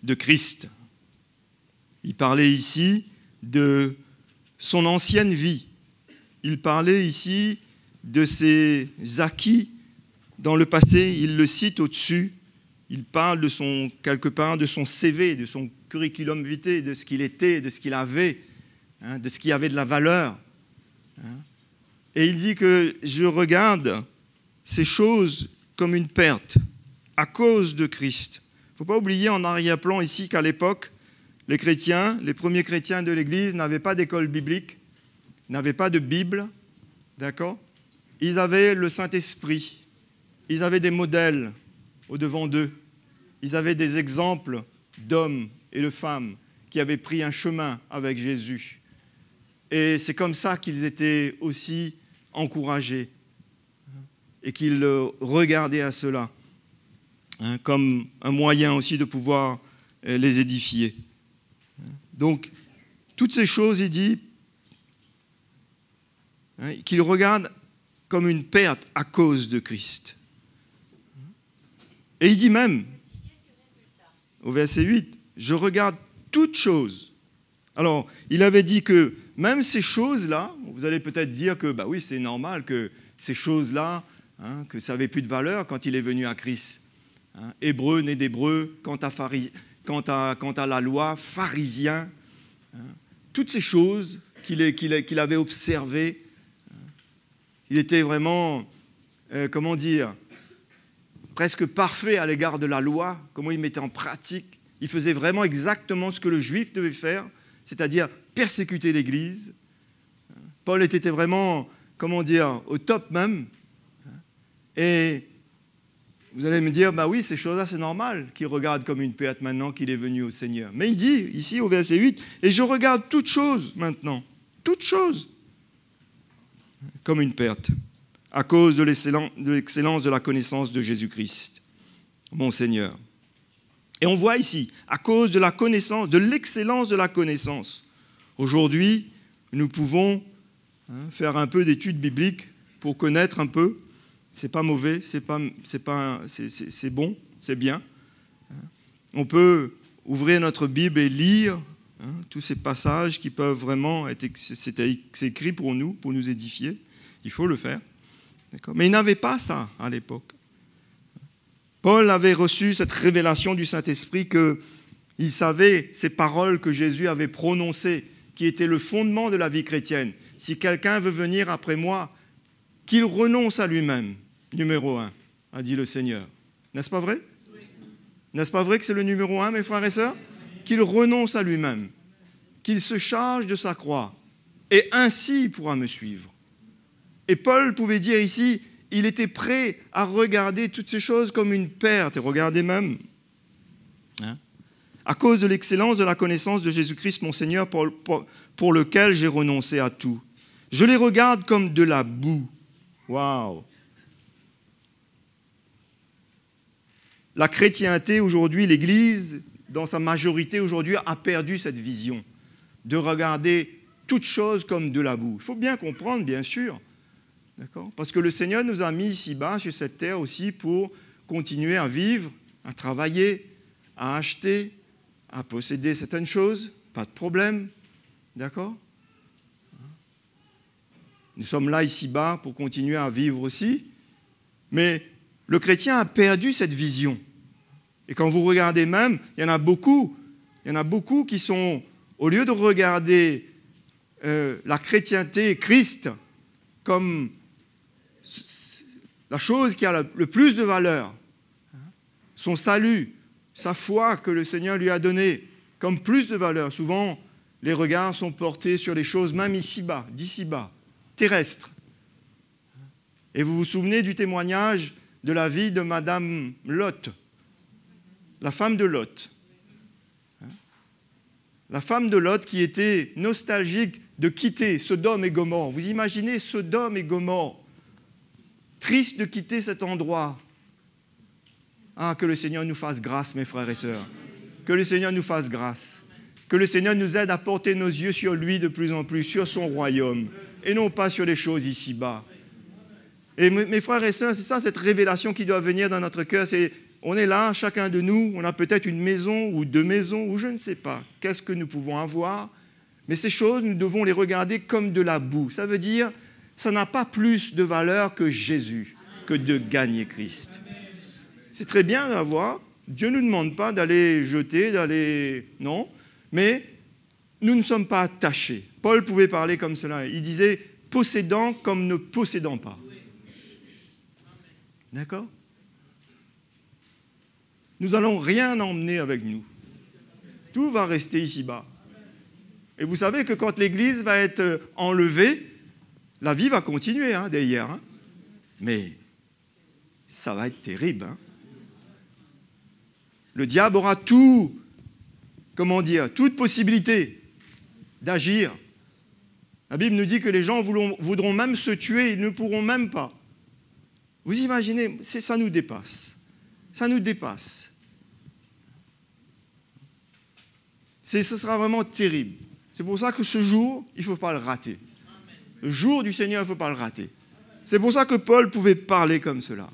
de Christ. » Il parlait ici de son ancienne vie. Il parlait ici de ses acquis dans le passé. Il le cite au-dessus. Il parle quelque part de son CV, de son curriculum vitae, de ce qu'il était, de ce qu'il avait, de ce qui avait de la valeur. Et il dit que je regarde ces choses comme une perte à cause de Christ. Il ne faut pas oublier en arrière-plan ici qu'à l'époque, les chrétiens, les premiers chrétiens de l'Église n'avaient pas d'école biblique, n'avaient pas de Bible, d'accord ? Ils avaient le Saint-Esprit, ils avaient des modèles au-devant d'eux, ils avaient des exemples d'hommes et de femmes qui avaient pris un chemin avec Jésus. Et c'est comme ça qu'ils étaient aussi encouragés et qu'ils regardaient à cela comme un moyen aussi de pouvoir les édifier. Donc, toutes ces choses, il dit qu'ils regardent comme une perte à cause de Christ. Et il dit même, au verset 8, « Je regarde toutes choses ». Alors, il avait dit que même ces choses-là, vous allez peut-être dire que, bah oui, c'est normal que ces choses-là, que ça n'avait plus de valeur quand il est venu à Christ. Hébreu, né d'Hébreu, quant à la loi, pharisien, toutes ces choses qu'il avait observées, il était vraiment, presque parfait à l'égard de la loi, comment il mettait en pratique. Il faisait vraiment exactement ce que le juif devait faire, c'est-à-dire persécuter l'Église. Paul était vraiment, au top même. Et vous allez me dire, bah oui, ces choses-là, c'est normal qu'il regarde comme une perte maintenant qu'il est venu au Seigneur. Mais il dit, ici au verset 8, « Et je regarde toutes choses maintenant, toutes choses, comme une perte, à cause de l'excellence de la connaissance de Jésus-Christ, mon Seigneur. » Et on voit ici, à cause de la connaissance, de l'excellence de la connaissance. Aujourd'hui, nous pouvons faire un peu d'études bibliques pour connaître un peu. C'est pas mauvais, c'est bon, c'est bien. On peut ouvrir notre Bible et lire tous ces passages qui peuvent vraiment être, c'est écrit pour nous édifier. Il faut le faire. D'accord ? Mais il n'avait pas ça à l'époque. Paul avait reçu cette révélation du Saint-Esprit qu'il savait ces paroles que Jésus avait prononcées, qui étaient le fondement de la vie chrétienne. Si quelqu'un veut venir après moi, qu'il renonce à lui-même, numéro 1, a dit le Seigneur. N'est-ce pas vrai ? Oui. N'est-ce pas vrai que c'est le numéro 1, mes frères et sœurs ? Qu'il renonce à lui-même, qu'il se charge de sa croix, et ainsi il pourra me suivre. Et Paul pouvait dire ici, il était prêt à regarder toutes ces choses comme une perte, et regardez même, à cause de l'excellence de la connaissance de Jésus-Christ, mon Seigneur, pour lequel j'ai renoncé à tout. Je les regarde comme de la boue. Waouh! La chrétienté aujourd'hui, l'Église, dans sa majorité aujourd'hui, a perdu cette vision de regarder toutes choses comme de la boue. Il faut bien comprendre, bien sûr, d'accord ? Parce que le Seigneur nous a mis ici-bas, sur cette terre aussi, pour continuer à vivre, à travailler, à acheter, à posséder certaines choses, pas de problème, d'accord ? Nous sommes là ici-bas pour continuer à vivre aussi, mais le chrétien a perdu cette vision. Et quand vous regardez même, il y en a beaucoup qui sont, au lieu de regarder la chrétienté, Christ, comme la chose qui a le plus de valeur, son salut, sa foi que le Seigneur lui a donnée, comme plus de valeur. Souvent, les regards sont portés sur les choses même ici-bas, d'ici-bas, terrestres. Et vous vous souvenez du témoignage de la vie de Madame Lot, la femme de Lot. La femme de Lot qui était nostalgique de quitter Sodome et Gomorrhe. Vous imaginez Sodome et Gomorrhe, triste de quitter cet endroit. Ah, que le Seigneur nous fasse grâce, mes frères et sœurs. Que le Seigneur nous fasse grâce. Que le Seigneur nous aide à porter nos yeux sur lui de plus en plus, sur son royaume, et non pas sur les choses ici-bas. Et mes frères et sœurs, c'est ça cette révélation qui doit venir dans notre cœur. On est là, chacun de nous, on a peut-être une maison ou 2 maisons, ou je ne sais pas. Qu'est-ce que nous pouvons avoir ? Mais ces choses, nous devons les regarder comme de la boue. Ça veut dire, ça n'a pas plus de valeur que Jésus, que de gagner Christ. C'est très bien d'avoir. Dieu ne nous demande pas d'aller jeter, non. Mais nous ne sommes pas attachés. Paul pouvait parler comme cela. Il disait, possédant comme ne possédant pas. D'accord? Nous n'allons rien emmener avec nous. Tout va rester ici-bas. Et vous savez que quand l'Église va être enlevée, la vie va continuer derrière. Mais ça va être terrible. Le diable aura toute possibilité d'agir. La Bible nous dit que les gens voudront même se tuer, ils ne pourront même pas. Vous imaginez, ça nous dépasse. Ça nous dépasse. Ce sera vraiment terrible. C'est pour ça que ce jour, il ne faut pas le rater. Le jour du Seigneur, il ne faut pas le rater. C'est pour ça que Paul pouvait parler comme cela.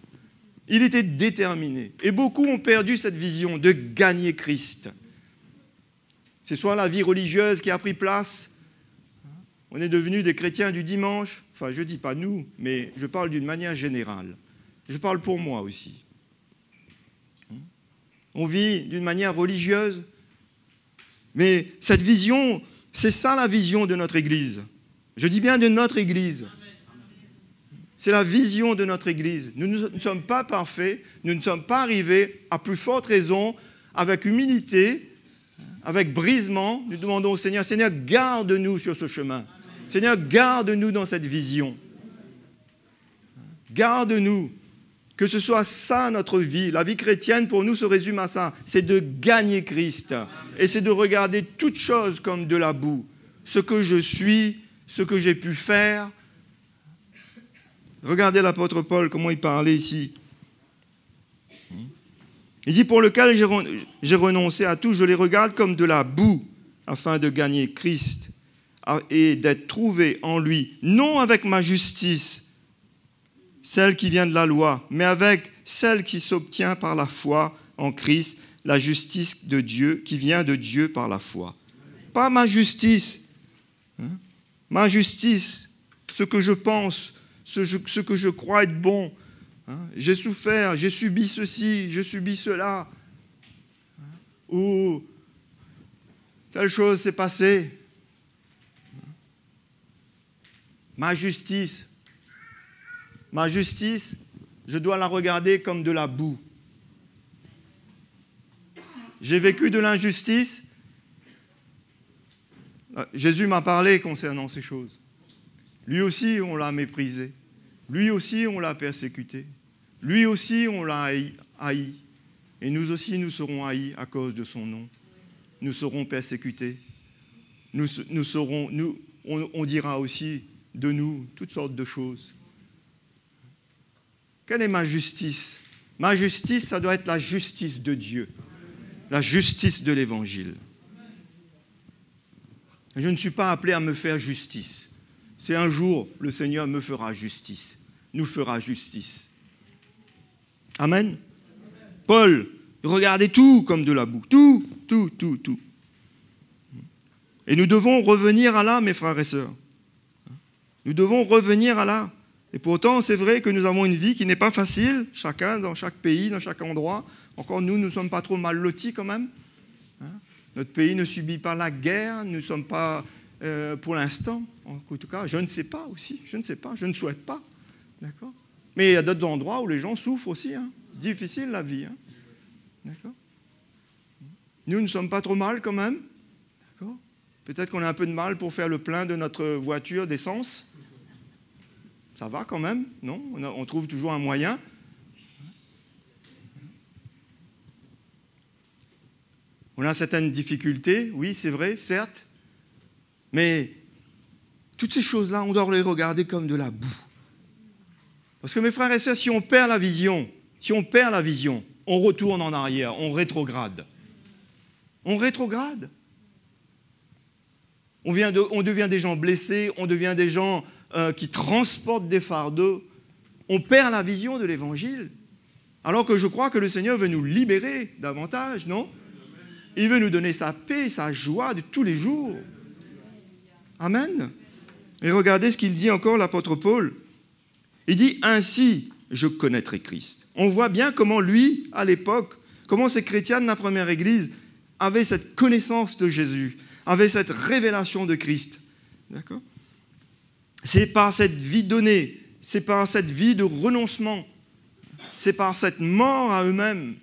Il était déterminé. Et beaucoup ont perdu cette vision de gagner Christ. C'est soit la vie religieuse qui a pris place. On est devenus des chrétiens du dimanche. Enfin, je ne dis pas nous, mais je parle d'une manière générale. Je parle pour moi aussi. On vit d'une manière religieuse. Mais cette vision, c'est ça la vision de notre Église. Je dis bien de notre Église. C'est la vision de notre Église. Nous ne sommes pas parfaits, nous ne sommes pas arrivés, à plus forte raison, avec humilité, avec brisement. Nous demandons au Seigneur, Seigneur, garde-nous sur ce chemin. Seigneur, garde-nous dans cette vision. Garde-nous. Que ce soit ça notre vie. La vie chrétienne, pour nous, se résume à ça. C'est de gagner Christ. Et c'est de regarder toute chose comme de la boue. Ce que je suis, ce que j'ai pu faire. Regardez l'apôtre Paul, comment il parlait ici. Il dit, pour lequel j'ai renoncé à tout, je les regarde comme de la boue, afin de gagner Christ et d'être trouvé en lui, non avec ma justice, celle qui vient de la loi, mais avec celle qui s'obtient par la foi en Christ, la justice de Dieu, qui vient de Dieu par la foi. Pas ma justice. Ma justice, ce que je pense, ce que je crois être bon. J'ai souffert, j'ai subi ceci, j'ai subi cela. Ou telle chose s'est passée. Ma justice, je dois la regarder comme de la boue. J'ai vécu de l'injustice. Jésus m'a parlé concernant ces choses. Lui aussi, on l'a méprisé. Lui aussi, on l'a persécuté. Lui aussi, on l'a haï. Et nous aussi, nous serons haïs à cause de son nom. Nous serons persécutés. On dira aussi de nous toutes sortes de choses. Quelle est ma justice? Ma justice, ça doit être la justice de Dieu, la justice de l'Évangile. Je ne suis pas appelé à me faire justice. C'est un jour, le Seigneur me fera justice, nous fera justice. Amen. Paul, regardez tout comme de la boue, tout. Et nous devons revenir à là, mes frères et sœurs. Nous devons revenir à là. Et pourtant, c'est vrai que nous avons une vie qui n'est pas facile, chacun dans chaque pays, dans chaque endroit. Encore nous ne sommes pas trop mal lotis quand même. Notre pays ne subit pas la guerre, nous ne sommes pas, pour l'instant, en tout cas, je ne sais pas aussi, je ne souhaite pas. D'accord ? Mais il y a d'autres endroits où les gens souffrent aussi. Difficile la vie. D'accord ? Nous ne sommes pas trop mal quand même. D'accord ? Peut-être qu'on a un peu de mal pour faire le plein de notre voiture d'essence. Ça va quand même, non ? On trouve toujours un moyen. On a certaines difficultés, oui, c'est vrai, certes. Mais toutes ces choses-là, on doit les regarder comme de la boue. Parce que mes frères et sœurs, si on perd la vision, on retourne en arrière, on rétrograde. On rétrograde. On devient des gens blessés, on devient des gens qui transportent des fardeaux. On perd la vision de l'Évangile. Alors que je crois que le Seigneur veut nous libérer davantage, non ? Il veut nous donner sa paix, sa joie de tous les jours. Amen. Et regardez ce qu'il dit encore, l'apôtre Paul. Il dit « Ainsi, je connaîtrai Christ ». On voit bien comment lui, à l'époque, comment ces chrétiens de la première Église avaient cette connaissance de Jésus, avaient cette révélation de Christ. D'accord ? C'est par cette vie donnée, c'est par cette vie de renoncement, c'est par cette mort à eux-mêmes.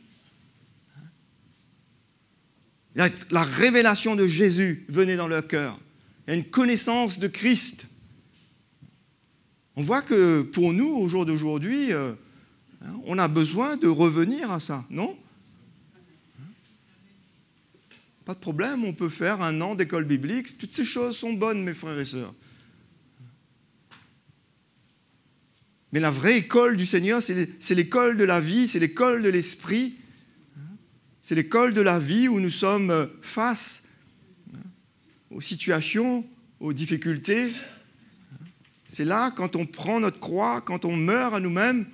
La révélation de Jésus venait dans leur cœur. Il y a une connaissance de Christ. On voit que pour nous, au jour d'aujourd'hui, on a besoin de revenir à ça, non? Pas de problème, on peut faire 1 an d'école biblique. Toutes ces choses sont bonnes, mes frères et sœurs. Mais la vraie école du Seigneur, c'est l'école de la vie, c'est l'école de l'esprit. C'est l'école de la vie où nous sommes face aux situations, aux difficultés. C'est là, quand on prend notre croix, quand on meurt à nous-mêmes.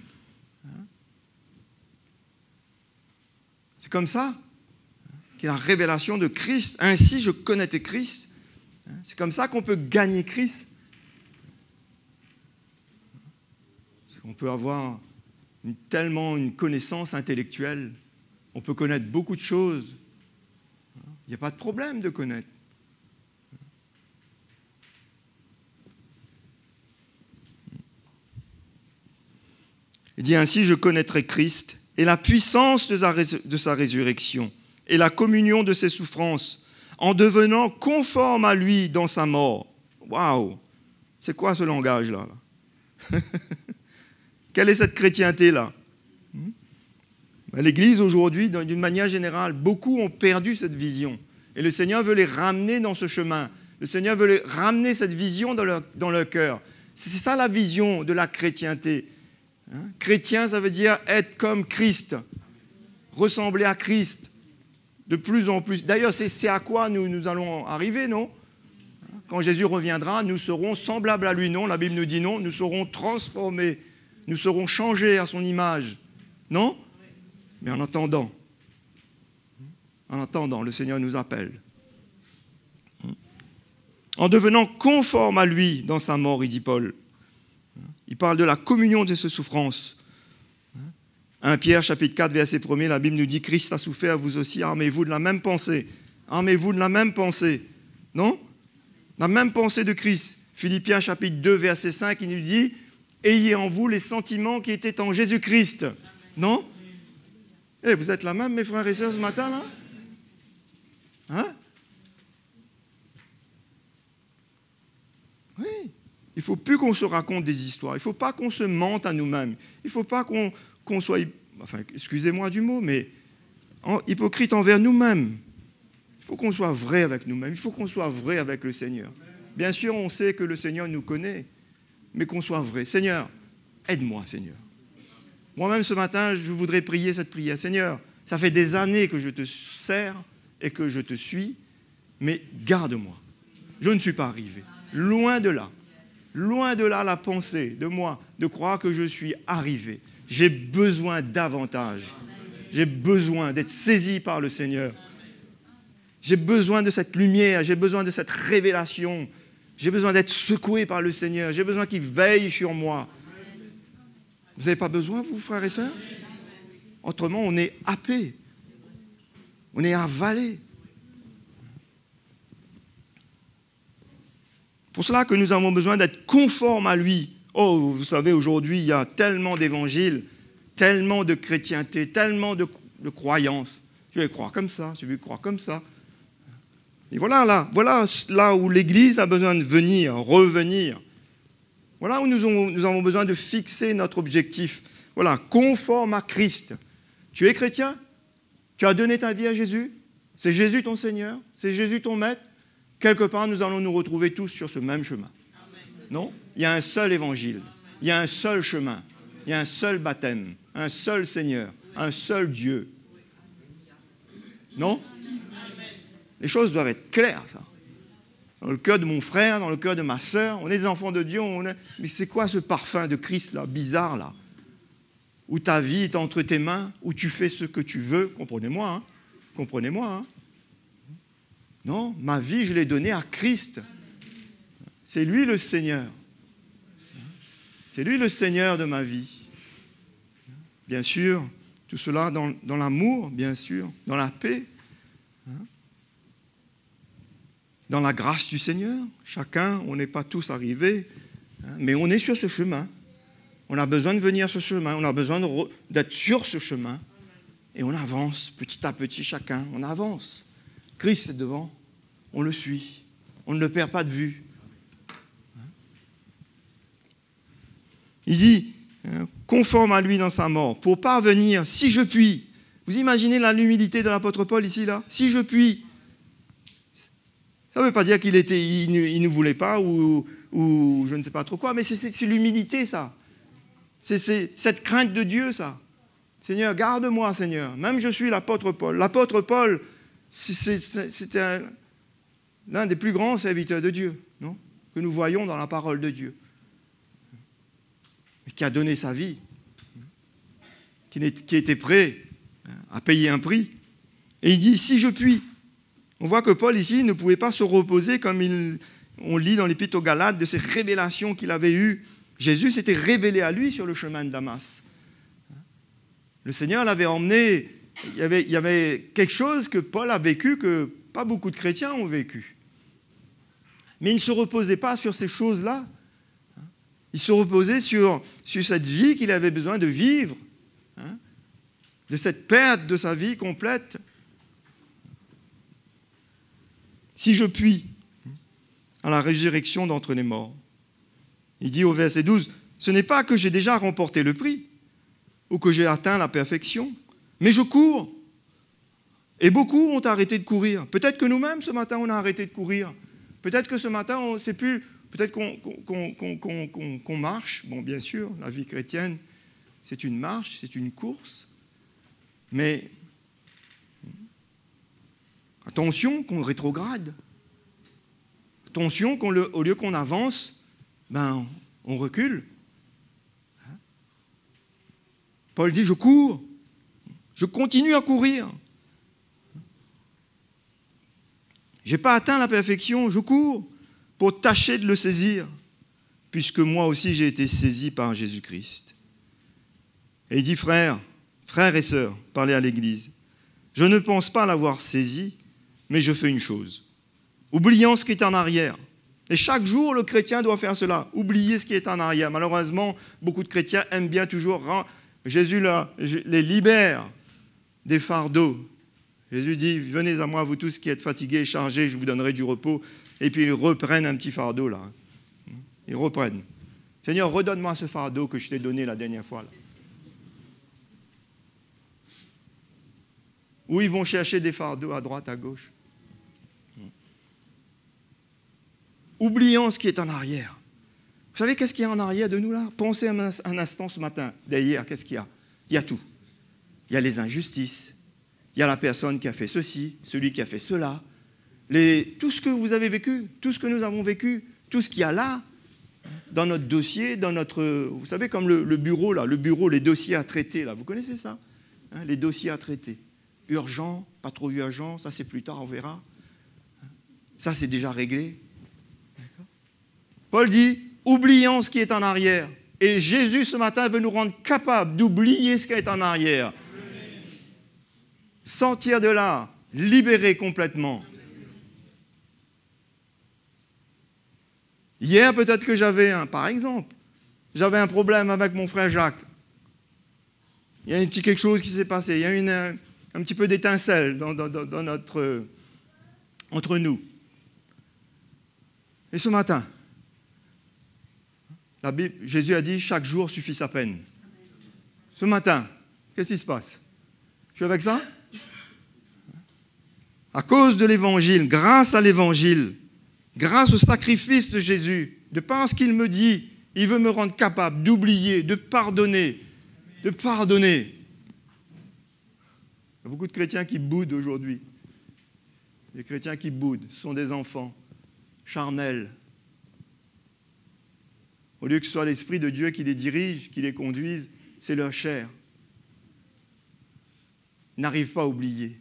C'est comme ça qu'est la révélation de Christ. Ainsi, je connaîtrai Christ. C'est comme ça qu'on peut gagner Christ. On peut avoir tellement une connaissance intellectuelle. On peut connaître beaucoup de choses. Il n'y a pas de problème de connaître. Il dit ainsi, je connaîtrai Christ et la puissance de sa résurrection et la communion de ses souffrances en devenant conforme à lui dans sa mort. Waouh! C'est quoi ce langage-là? Quelle est cette chrétienté-là? L'Église aujourd'hui, d'une manière générale, beaucoup ont perdu cette vision. Et le Seigneur veut les ramener dans ce chemin. Le Seigneur veut les ramener cette vision dans leur cœur. C'est ça la vision de la chrétienté. Chrétien, ça veut dire être comme Christ, ressembler à Christ de plus en plus. D'ailleurs, c'est à quoi nous allons arriver, non? Quand Jésus reviendra, nous serons semblables à lui, non? La Bible nous dit non, nous serons transformés. Nous serons changés à son image. Non? Mais en attendant, le Seigneur nous appelle. En devenant conforme à lui dans sa mort, il dit Paul. Il parle de la communion de ses souffrances. 1 Pierre, chapitre 4, verset 1er, la Bible nous dit « Christ a souffert, vous aussi, armez-vous de la même pensée. » Armez-vous de la même pensée. Non? La même pensée de Christ. Philippiens, chapitre 2, verset 5, il nous dit « Ayez en vous les sentiments qui étaient en Jésus-Christ. » Non? Eh, vous êtes là même, mes frères et sœurs, ce matin, là? Hein? Oui. Il ne faut plus qu'on se raconte des histoires. Il ne faut pas qu'on se mente à nous-mêmes. Il ne faut pas qu'on soit, enfin, excusez-moi du mot, mais hypocrite envers nous-mêmes. Il faut qu'on soit vrai avec nous-mêmes. Il faut qu'on soit vrai avec le Seigneur. Bien sûr, on sait que le Seigneur nous connaît, mais qu'on soit vrai. Seigneur, aide-moi, Seigneur. Moi-même, ce matin, je voudrais prier cette prière. Seigneur, ça fait des années que je te sers et que je te suis, mais garde-moi. Je ne suis pas arrivé. Loin de là. Loin de là la pensée de moi, de croire que je suis arrivé. J'ai besoin davantage. J'ai besoin d'être saisi par le Seigneur. J'ai besoin de cette lumière, j'ai besoin de cette révélation. J'ai besoin d'être secoué par le Seigneur. J'ai besoin qu'il veille sur moi. Vous n'avez pas besoin, vous, frères et sœurs? Autrement, on est happé. On est avalé. Pour cela que nous avons besoin d'être conformes à lui. Oh, vous savez, aujourd'hui, il y a tellement d'évangiles, tellement de chrétienté, tellement de croyances. Tu veux croire comme ça, tu veux croire comme ça. Et voilà là où l'Église a besoin de venir, revenir. Voilà où nous avons besoin de fixer notre objectif. Voilà, conforme à Christ. Tu es chrétien? Tu as donné ta vie à Jésus? C'est Jésus ton Seigneur? C'est Jésus ton Maître? Quelque part, nous allons nous retrouver tous sur ce même chemin. Non? Il y a un seul évangile. Il y a un seul chemin. Il y a un seul baptême. Un seul Seigneur. Un seul Dieu. Non? Les choses doivent être claires, ça. Dans le cœur de mon frère, dans le cœur de ma sœur, on est des enfants de Dieu. Mais c'est quoi ce parfum de Christ, là, bizarre, là? Où ta vie est entre tes mains, où tu fais ce que tu veux. Comprenez-moi, hein? Comprenez-moi, hein? Non, ma vie, je l'ai donnée à Christ. C'est lui le Seigneur. C'est lui le Seigneur de ma vie. Bien sûr, tout cela dans l'amour, bien sûr, dans la paix, dans la grâce du Seigneur. Chacun, on n'est pas tous arrivés Mais on est sur ce chemin. On a besoin de venir sur ce chemin. On a besoin d'être sur ce chemin. Et on avance petit à petit chacun. On avance. Christ est devant. On le suit. On ne le perd pas de vue. Il dit, conforme à lui dans sa mort, pour parvenir, si je puis. Vous imaginez l'humilité de l'apôtre Paul ici, là? Si je puis. Ça ne veut pas dire qu'il ne voulait pas ou je ne sais pas trop quoi, mais c'est l'humilité, ça. C'est cette crainte de Dieu, ça. Seigneur, garde-moi, Seigneur. Même je suis l'apôtre Paul. L'apôtre Paul, c'était l'un des plus grands serviteurs de Dieu, non? Que nous voyons dans la parole de Dieu. Qui a donné sa vie, qui était prêt à payer un prix. Et il dit, si je puis. On voit que Paul, ici, ne pouvait pas se reposer, comme on lit dans l'Épître aux Galates, de ces révélations qu'il avait eues. Jésus s'était révélé à lui sur le chemin de Damas. Le Seigneur l'avait emmené. Il y avait quelque chose que Paul a vécu, que pas beaucoup de chrétiens ont vécu. Mais il ne se reposait pas sur ces choses-là. Il se reposait sur cette vie qu'il avait besoin de vivre, de cette perte de sa vie complète. Si je puis, à la résurrection d'entre les morts. Il dit au verset 12, ce n'est pas que j'ai déjà remporté le prix ou que j'ai atteint la perfection, mais je cours. Et beaucoup ont arrêté de courir. Peut-être que nous-mêmes, ce matin, on a arrêté de courir. Peut-être que ce matin, on ne sait plus... Peut-être qu'on marche. Bon, bien sûr, la vie chrétienne, c'est une marche, c'est une course. Mais attention qu'on rétrograde. Attention qu'au lieu qu'on avance, on recule. Paul dit, je cours. Je continue à courir. Je n'ai pas atteint la perfection, je cours pour tâcher de le saisir, puisque moi aussi j'ai été saisi par Jésus-Christ. Et il dit, frères et sœurs, parlez à l'Église, je ne pense pas l'avoir saisi, mais je fais une chose, oubliant ce qui est en arrière. Et chaque jour, le chrétien doit faire cela, oublier ce qui est en arrière. Malheureusement, beaucoup de chrétiens aiment bien toujours, Jésus les libère des fardeaux. Jésus dit, venez à moi, vous tous qui êtes fatigués et chargés, je vous donnerai du repos. Et puis ils reprennent un petit fardeau là. Ils reprennent. Seigneur, redonne-moi ce fardeau que je t'ai donné la dernière fois. Là. Ou ils vont chercher des fardeaux à droite, à gauche. Oubliant ce qui est en arrière. Vous savez qu'est-ce qu'il y a en arrière de nous là? Pensez un instant ce matin. Derrière, qu'est-ce qu'il y a? Il y a tout. Il y a les injustices. Il y a la personne qui a fait ceci, celui qui a fait cela. Tout ce que vous avez vécu, tout ce que nous avons vécu, tout ce qu'il y a là, dans notre dossier, dans notre... Vous savez, comme le bureau, là, les dossiers à traiter, là, vous connaissez ça, les dossiers à traiter. Urgent, pas trop urgent, ça c'est plus tard, on verra. Ça c'est déjà réglé. Paul dit, oublions ce qui est en arrière. Et Jésus, ce matin, veut nous rendre capables d'oublier ce qui est en arrière. Sortir de là, libéré complètement. Hier, peut-être que par exemple, j'avais un problème avec mon frère Jacques. Il y a quelque chose qui s'est passé. Il y a eu un petit peu d'étincelle entre nous. Et ce matin, Jésus a dit, chaque jour suffit sa peine. Ce matin, qu'est-ce qui se passe? Je suis avec ça? À cause de l'Évangile, grâce à l'Évangile, grâce au sacrifice de Jésus, de par ce qu'il me dit, il veut me rendre capable d'oublier, de pardonner, de pardonner. Il y a beaucoup de chrétiens qui boudent aujourd'hui. Les chrétiens qui boudent, ce sont des enfants charnels. Au lieu que ce soit l'Esprit de Dieu qui les dirige, qui les conduise, c'est leur chair. Ils n'arrivent pas à oublier.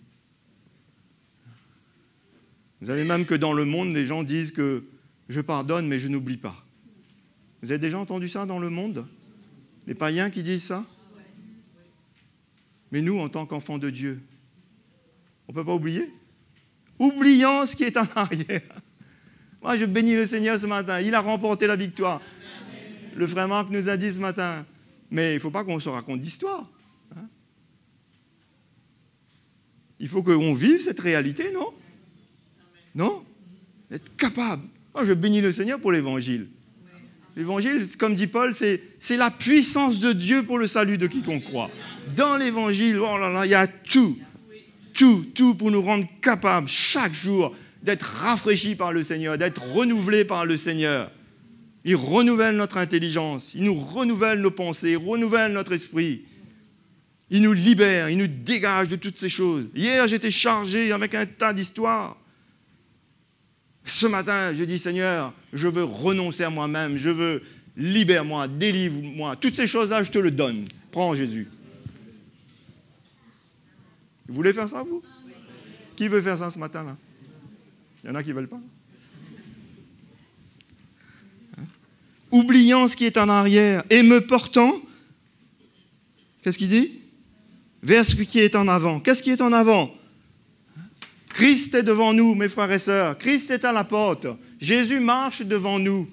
Vous savez même que dans le monde, les gens disent que je pardonne, mais je n'oublie pas. Vous avez déjà entendu ça dans le monde? Les païens qui disent ça? Mais nous, en tant qu'enfants de Dieu, on ne peut pas oublier? Oubliant ce qui est en arrière. Moi, je bénis le Seigneur ce matin. Il a remporté la victoire. le frère Marc nous a dit ce matin. Mais il ne faut pas qu'on se raconte d'histoire. Hein? Il faut qu'on vive cette réalité, non? Non? Être capable. Moi, je bénis le Seigneur pour l'évangile. L'évangile, comme dit Paul, c'est la puissance de Dieu pour le salut de quiconque croit. Dans l'évangile, oh là là, il y a tout pour nous rendre capables chaque jour d'être rafraîchis par le Seigneur, d'être renouvelés par le Seigneur. Il renouvelle notre intelligence, il nous renouvelle nos pensées, il renouvelle notre esprit. Il nous libère, il nous dégage de toutes ces choses. Hier, j'étais chargé avec un tas d'histoires. Ce matin, je dis, Seigneur, je veux renoncer à moi-même, je veux libère-moi, délivre-moi. Toutes ces choses-là, je te le donne. Prends Jésus. Vous voulez faire ça, vous? Qui veut faire ça ce matin-là? Il y en a qui ne veulent pas. Hein? Oubliant ce qui est en arrière et me portant, qu'est-ce qu'il dit? Vers ce qui est en avant. Qu'est-ce qui est en avant? Christ est devant nous, mes frères et sœurs. Christ est à la porte. Jésus marche devant nous.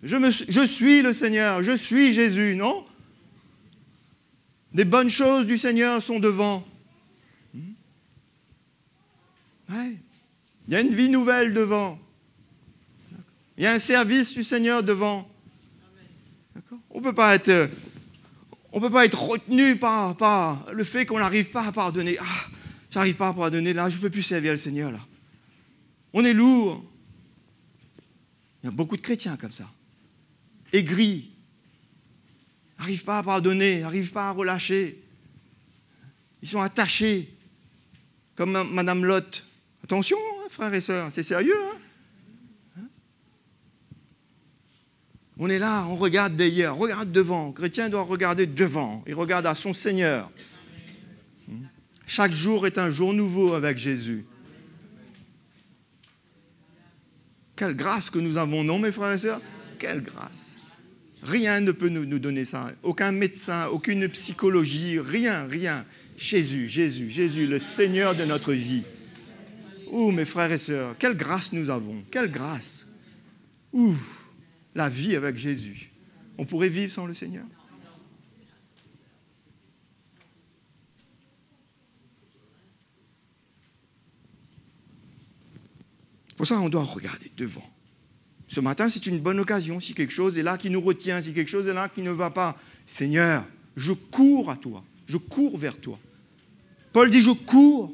Je suis le Seigneur. Je suis Jésus, non? Des bonnes choses du Seigneur sont devant. Ouais. Il y a une vie nouvelle devant. Il y a un service du Seigneur devant. D'accord? On ne peut pas être retenu par le fait qu'on n'arrive pas à pardonner. Ah, j'arrive pas à pardonner, là, je ne peux plus servir le Seigneur, là. On est lourd. Il y a beaucoup de chrétiens comme ça. Aigris. N'arrivent pas à pardonner, n'arrivent pas à relâcher. Ils sont attachés, comme Madame Lot. Attention, hein, frères et sœurs, c'est sérieux. Hein? On est là, on regarde derrière, regarde devant. Le chrétien doit regarder devant. Il regarde à son Seigneur. Chaque jour est un jour nouveau avec Jésus. Quelle grâce que nous avons, non, mes frères et sœurs? Quelle grâce! Rien ne peut nous donner ça. Aucun médecin, aucune psychologie, rien. Jésus, le Seigneur de notre vie. Ouh, mes frères et sœurs, quelle grâce nous avons, quelle grâce. Ouh, la vie avec Jésus. On pourrait vivre sans le Seigneur? Pour ça, on doit regarder devant. Ce matin, c'est une bonne occasion. Si quelque chose est là qui nous retient, si quelque chose est là qui ne va pas, Seigneur, je cours à toi, je cours vers toi. Paul dit, je cours.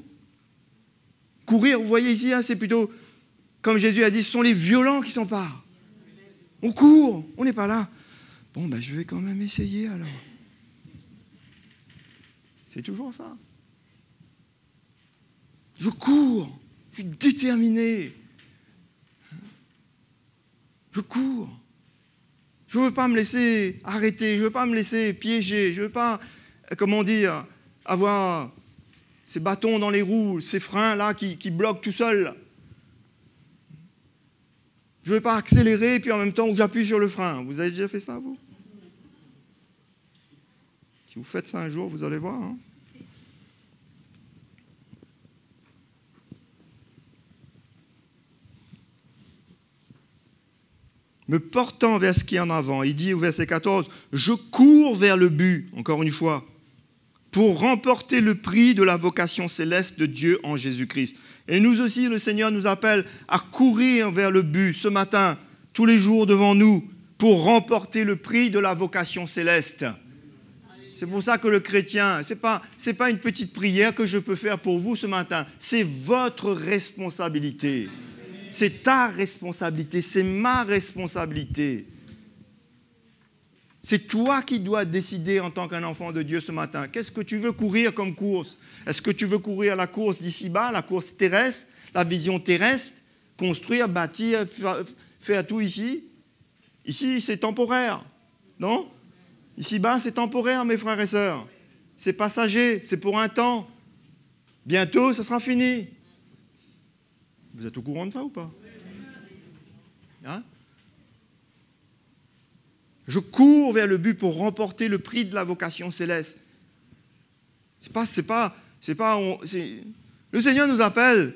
Courir, vous voyez ici, hein, c'est plutôt, comme Jésus a dit, ce sont les violents qui s'emparent. On court, on n'est pas là. Bon, ben, je vais quand même essayer alors. C'est toujours ça. Je cours, je suis déterminé. Je cours. Je ne veux pas me laisser arrêter, je ne veux pas me laisser piéger, je ne veux pas, comment dire, avoir ces bâtons dans les roues, ces freins-là qui bloquent tout seul. Je ne veux pas accélérer et puis en même temps j'appuie sur le frein. Vous avez déjà fait ça, vous? Si vous faites ça un jour, vous allez voir. Hein? Me portant vers ce qui est en avant. Il dit au verset 14, « Je cours vers le but, encore une fois, pour remporter le prix de la vocation céleste de Dieu en Jésus-Christ. » Et nous aussi, le Seigneur nous appelle à courir vers le but ce matin, tous les jours devant nous, pour remporter le prix de la vocation céleste. C'est pour ça que le chrétien, ce n'est pas une petite prière que je peux faire pour vous ce matin, c'est votre responsabilité. C'est ta responsabilité, c'est ma responsabilité. C'est toi qui dois décider en tant qu'un enfant de Dieu ce matin. Qu'est-ce que tu veux courir comme course? Est-ce que tu veux courir la course d'ici-bas, la course terrestre, la vision terrestre, construire, bâtir, faire tout ici? Ici, c'est temporaire, non? Ici-bas, c'est temporaire, mes frères et sœurs. C'est passager, c'est pour un temps. Bientôt, ça sera fini. Vous êtes au courant de ça ou pas? Hein? Je cours vers le but pour remporter le prix de la vocation céleste. Le Seigneur nous appelle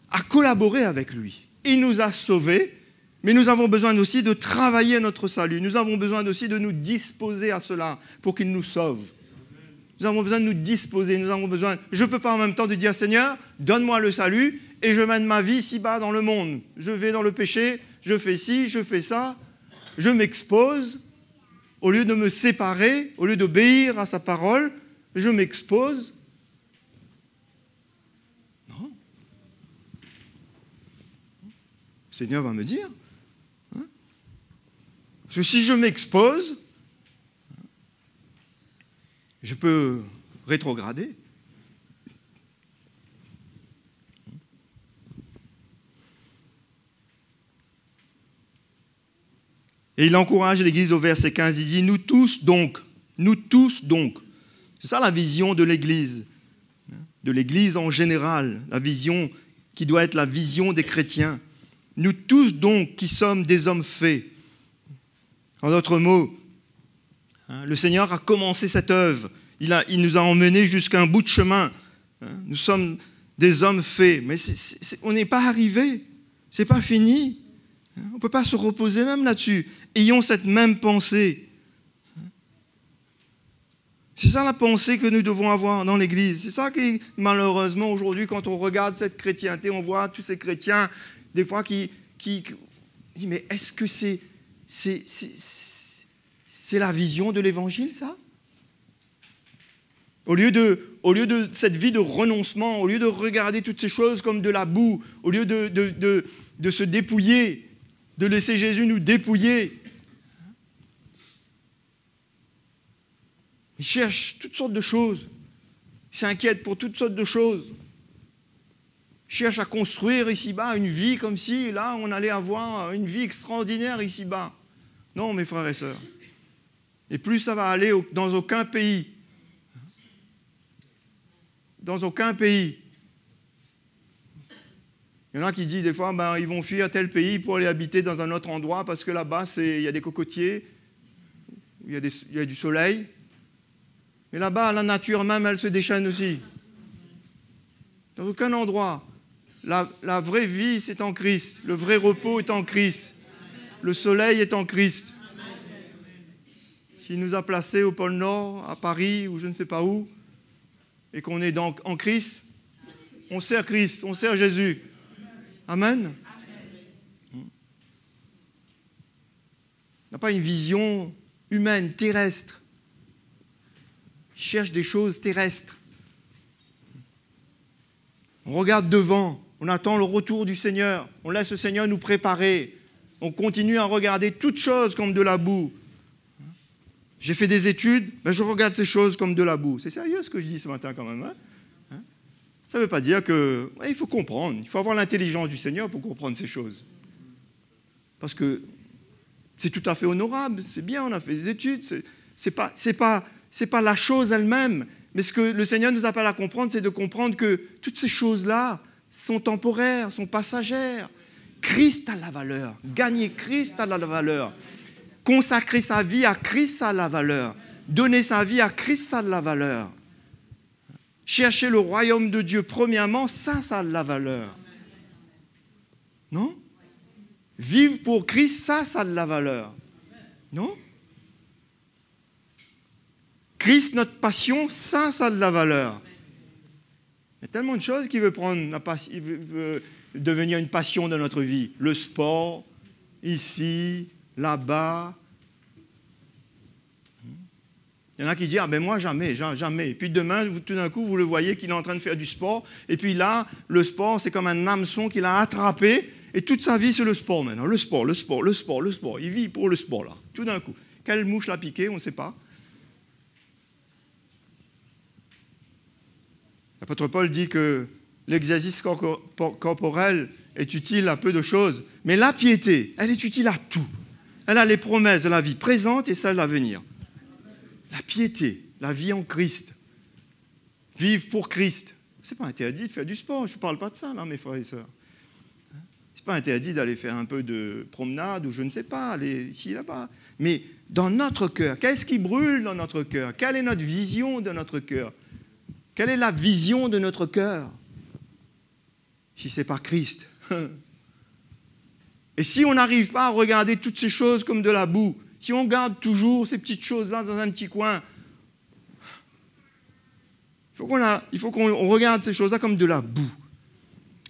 à collaborer avec lui. Il nous a sauvés, Mais nous avons besoin aussi de travailler notre salut. Nous avons besoin aussi de nous disposer à cela pour qu'il nous sauve. Nous avons besoin de nous disposer. Je ne peux pas en même temps de dire, Seigneur, donne-moi le salut et je mène ma vie ici-bas dans le monde. Je vais dans le péché, je fais ci, je fais ça. Je m'expose. Au lieu de me séparer, au lieu d'obéir à sa parole, je m'expose. Non. Le Seigneur va me dire. Parce que si je m'expose, je peux rétrograder. Et il encourage l'Église au verset 15, il dit, nous tous donc, c'est ça la vision de l'Église en général, la vision qui doit être la vision des chrétiens. Nous tous donc qui sommes des hommes faits. En d'autres mots, le Seigneur a commencé cette œuvre. Il nous a emmenés jusqu'à un bout de chemin. Nous sommes des hommes faits. Mais on n'est pas arrivé. Ce n'est pas fini. On ne peut pas se reposer même là-dessus. Ayons cette même pensée. C'est ça la pensée que nous devons avoir dans l'Église. C'est ça qui, malheureusement, aujourd'hui, quand on regarde cette chrétienté, on voit tous ces chrétiens, des fois, qui disent, mais est-ce que c'est la vision de l'Évangile, ça ? Au lieu de cette vie de renoncement, au lieu de regarder toutes ces choses comme de la boue, au lieu de se dépouiller, de laisser Jésus nous dépouiller, ils cherchent toutes sortes de choses. Ils s'inquiètent pour toutes sortes de choses. Ils cherchent à construire ici-bas une vie comme si, là, on allait avoir une vie extraordinaire ici-bas. Non, mes frères et sœurs. Et plus ça va aller dans aucun pays. Dans aucun pays. Il y en a qui disent des fois, ils vont fuir à tel pays pour aller habiter dans un autre endroit parce que là-bas, il y a des cocotiers, il y a du soleil. Mais là-bas, la nature même, elle se déchaîne aussi. Dans aucun endroit. La vraie vie, c'est en Christ. Le vrai repos est en Christ. Le soleil est en Christ. S'il nous a placés au pôle Nord, à Paris, ou je ne sais pas où, et qu'on est donc en Christ, on sert Christ, on sert Jésus. Amen. On n'a pas une vision humaine, terrestre. Il cherche des choses terrestres. On regarde devant, on attend le retour du Seigneur, on laisse le Seigneur nous préparer. On continue à regarder toutes choses comme de la boue. J'ai fait des études, mais je regarde ces choses comme de la boue. C'est sérieux ce que je dis ce matin quand même. Ça ne veut pas dire que... il faut comprendre, il faut avoir l'intelligence du Seigneur pour comprendre ces choses. Parce que c'est tout à fait honorable, c'est bien, on a fait des études, c'est pas la chose elle-même. Mais ce que le Seigneur nous appelle à comprendre, c'est de comprendre que toutes ces choses-là sont temporaires, sont passagères. Christ a la valeur. Gagner Christ a la valeur. Consacrer sa vie à Christ a la valeur. Donner sa vie à Christ a la valeur. Chercher le royaume de Dieu, premièrement, ça a la valeur. Non ? Vivre pour Christ, ça a de la valeur. Non ? Christ, notre passion, ça a de la valeur. Il y a tellement de choses qui veut devenir une passion de notre vie. Le sport, ici, là-bas. Il y en a qui disent, moi jamais. Et puis demain, tout d'un coup, vous le voyez qu'il est en train de faire du sport. Et puis là, le sport, c'est comme un hameçon qu'il a attrapé. Et toute sa vie, c'est le sport maintenant. Le sport. Il vit pour le sport, là. Tout d'un coup. Quelle mouche l'a piqué, on ne sait pas. L'apôtre Paul dit que l'exercice corporel est utile à peu de choses, mais la piété, elle est utile à tout. Elle a les promesses de la vie présente et celle à venir. La piété, la vie en Christ, vivre pour Christ. Ce n'est pas interdit de faire du sport, je ne parle pas de ça, là, mes frères et sœurs. Ce n'est pas interdit d'aller faire un peu de promenade ou je ne sais pas, aller ici, là-bas. Mais dans notre cœur, qu'est-ce qui brûle dans notre cœur ? Quelle est notre vision de notre cœur ? Quelle est la vision de notre cœur ? Si ce n'est pas Christ. Et si on n'arrive pas à regarder toutes ces choses comme de la boue, si on garde toujours ces petites choses-là dans un petit coin, il faut qu'on regarde ces choses-là comme de la boue.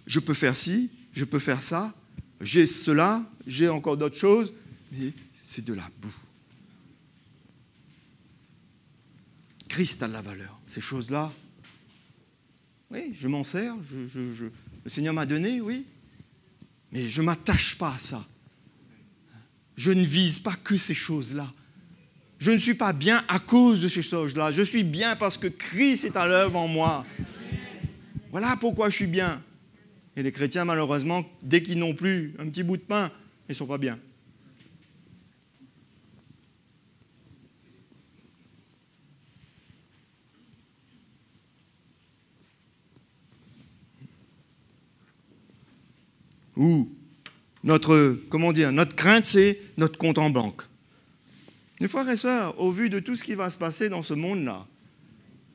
Je peux faire ci, je peux faire ça, j'ai cela, j'ai encore d'autres choses, mais c'est de la boue. Christ a de la valeur. Ces choses-là, oui, je m'en sers, le Seigneur m'a donné, oui, mais je ne m'attache pas à ça. Je ne vise pas que ces choses-là. Je ne suis pas bien à cause de ces choses-là. Je suis bien parce que Christ est à l'œuvre en moi. Voilà pourquoi je suis bien. Et les chrétiens, malheureusement, dès qu'ils n'ont plus un petit bout de pain, ils ne sont pas bien. Ou notre crainte, c'est notre compte en banque. Mes frères et sœurs, au vu de tout ce qui va se passer dans ce monde-là,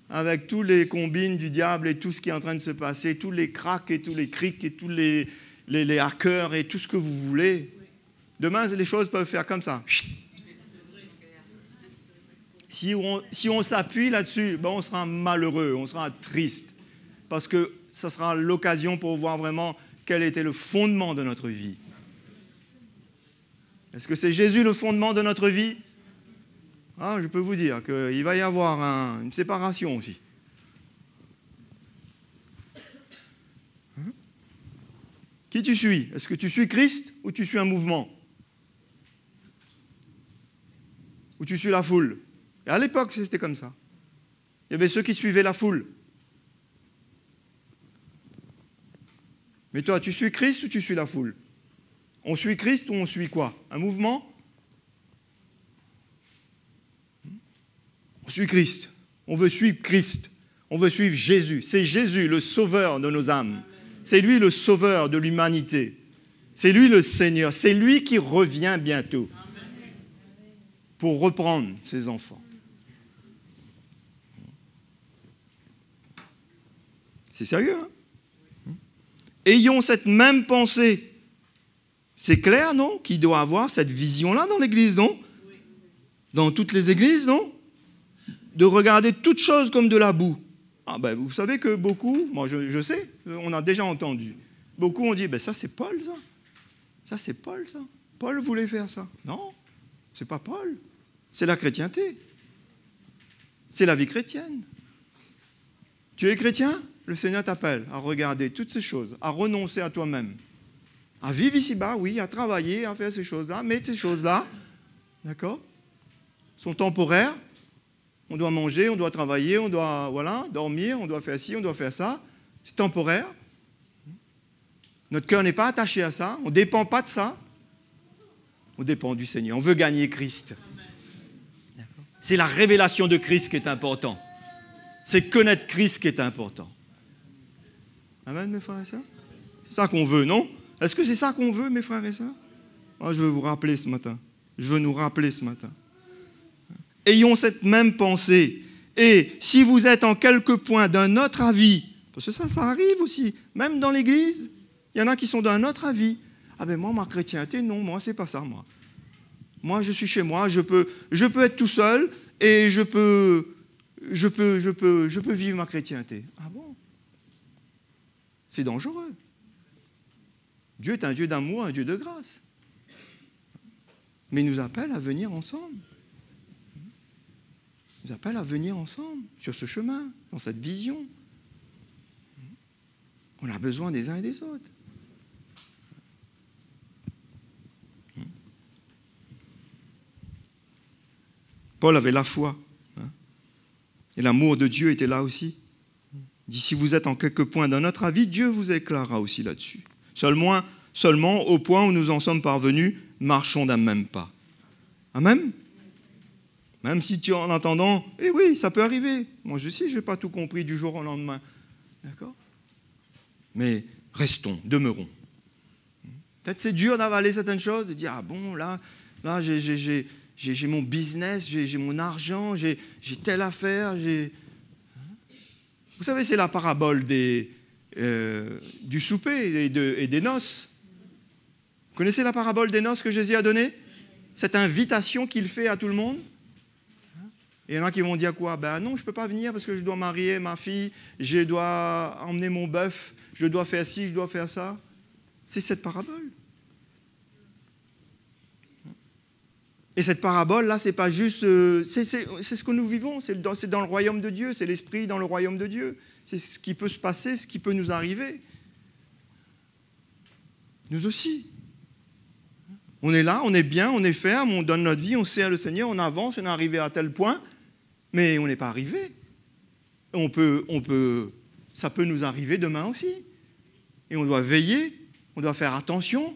avec tous les combines du diable et tout ce qui est en train de se passer, tous les cracks et tous les crics et tous les hackers et tout ce que vous voulez, demain, les choses peuvent faire comme ça. Si on s'appuie là-dessus, on sera malheureux, on sera triste, parce que ça sera l'occasion pour voir vraiment quel était le fondement de notre vie. Est-ce que c'est Jésus le fondement de notre vie ? Je peux vous dire qu'il va y avoir une séparation aussi. Qui tu suis ? Est-ce que tu suis Christ ou tu suis un mouvement ? Ou tu suis la foule ? Et à l'époque, c'était comme ça. Il y avait ceux qui suivaient la foule. Mais toi, tu suis Christ ou tu suis la foule ? On suit Christ ou on suit quoi ? Un mouvement ? On suit Christ. On veut suivre Christ. On veut suivre Jésus. C'est Jésus, le sauveur de nos âmes. C'est lui le sauveur de l'humanité. C'est lui le Seigneur. C'est lui qui revient bientôt pour reprendre ses enfants. C'est sérieux, hein ? Ayons cette même pensée. C'est clair, non ? Qui doit avoir cette vision-là dans l'Église, non ? Dans toutes les églises, non ? De regarder toutes choses comme de la boue. Vous savez que beaucoup, moi je sais, on a déjà entendu, beaucoup ont dit, ça c'est Paul ça. Ça c'est Paul ça. Paul voulait faire ça. Non, c'est pas Paul. C'est la chrétienté. C'est la vie chrétienne. Tu es chrétien ? Le Seigneur t'appelle à regarder toutes ces choses, à renoncer à toi-même, à vivre ici-bas, oui, à travailler, à faire ces choses-là, mais ces choses-là, d'accord, sont temporaires. On doit manger, on doit travailler, on doit dormir, on doit faire ci, on doit faire ça. C'est temporaire. Notre cœur n'est pas attaché à ça. On ne dépend pas de ça. On dépend du Seigneur. On veut gagner Christ. C'est la révélation de Christ qui est important. C'est connaître Christ qui est important. Amen, mes frères et sœurs ? C'est ça qu'on veut, non ? Est-ce que c'est ça qu'on veut, mes frères et sœurs ? Je veux vous rappeler ce matin. Je veux nous rappeler ce matin. Ayons cette même pensée. Et si vous êtes en quelque point d'un autre avis, parce que ça arrive aussi, même dans l'Église, il y en a qui sont d'un autre avis. Moi, ma chrétienté, non, moi, c'est pas ça, moi. Moi, je suis chez moi, je peux être tout seul et je peux vivre ma chrétienté. Ah bon ? C'est dangereux. Dieu est un Dieu d'amour, un Dieu de grâce. Mais il nous appelle à venir ensemble. Il nous appelle à venir ensemble sur ce chemin, dans cette vision. On a besoin des uns et des autres. Paul avait la foi. Et l'amour de Dieu était là aussi. Il dit, si vous êtes en quelque point d'un autre avis, Dieu vous éclairera aussi là-dessus. Seulement, au point où nous en sommes parvenus, marchons d'un même pas. Amen ? Même si tu en attendant, oui, ça peut arriver. Moi, je sais, je n'ai pas tout compris du jour au lendemain. D'accord ? Mais restons, demeurons. Peut-être c'est dur d'avaler certaines choses, de dire, là, j'ai mon business, j'ai mon argent, j'ai telle affaire, Vous savez, c'est la parabole du souper et des noces. connaissez la parabole des noces que Jésus a donnée? Cette invitation qu'il fait à tout le monde. Et il y en a qui vont dire quoi? Ben non, je ne peux pas venir parce que je dois marier ma fille, je dois emmener mon bœuf, je dois faire ci, je dois faire ça. C'est cette parabole. Et cette parabole-là, c'est pas juste... c'est ce que nous vivons, c'est dans le royaume de Dieu, c'est l'esprit dans le royaume de Dieu. C'est ce qui peut se passer, ce qui peut nous arriver. Nous aussi. On est là, on est bien, on est ferme, on donne notre vie, on sert le Seigneur, on avance, on est arrivé à tel point, mais on n'est pas arrivé. Ça peut nous arriver demain aussi. Et on doit veiller, on doit faire attention.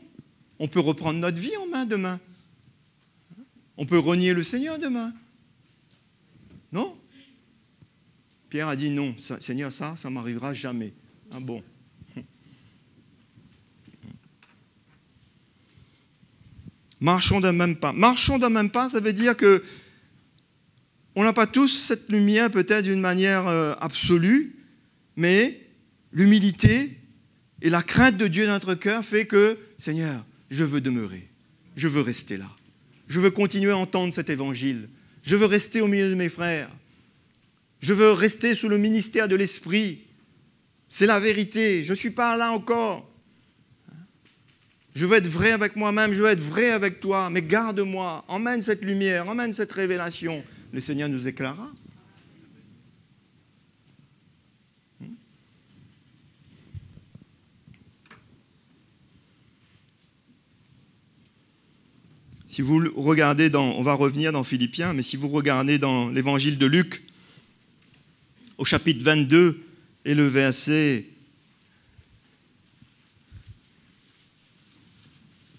On peut reprendre notre vie en main demain. On peut renier le Seigneur demain. Non? Pierre a dit non, Seigneur, ça m'arrivera jamais. Ah bon? Marchons d'un même pas. Marchons d'un même pas, ça veut dire que on n'a pas tous cette lumière peut-être d'une manière absolue, mais l'humilité et la crainte de Dieu dans notre cœur fait que, Seigneur, je veux demeurer, je veux rester là. Je veux continuer à entendre cet évangile. Je veux rester au milieu de mes frères. Je veux rester sous le ministère de l'Esprit. C'est la vérité. Je ne suis pas là encore. Je veux être vrai avec moi-même, je veux être vrai avec toi, mais garde-moi, emmène cette lumière, emmène cette révélation. Le Seigneur nous éclairera. Si vous regardez on va revenir dans Philippiens, mais si vous regardez dans l'évangile de Luc, au chapitre 22 et le verset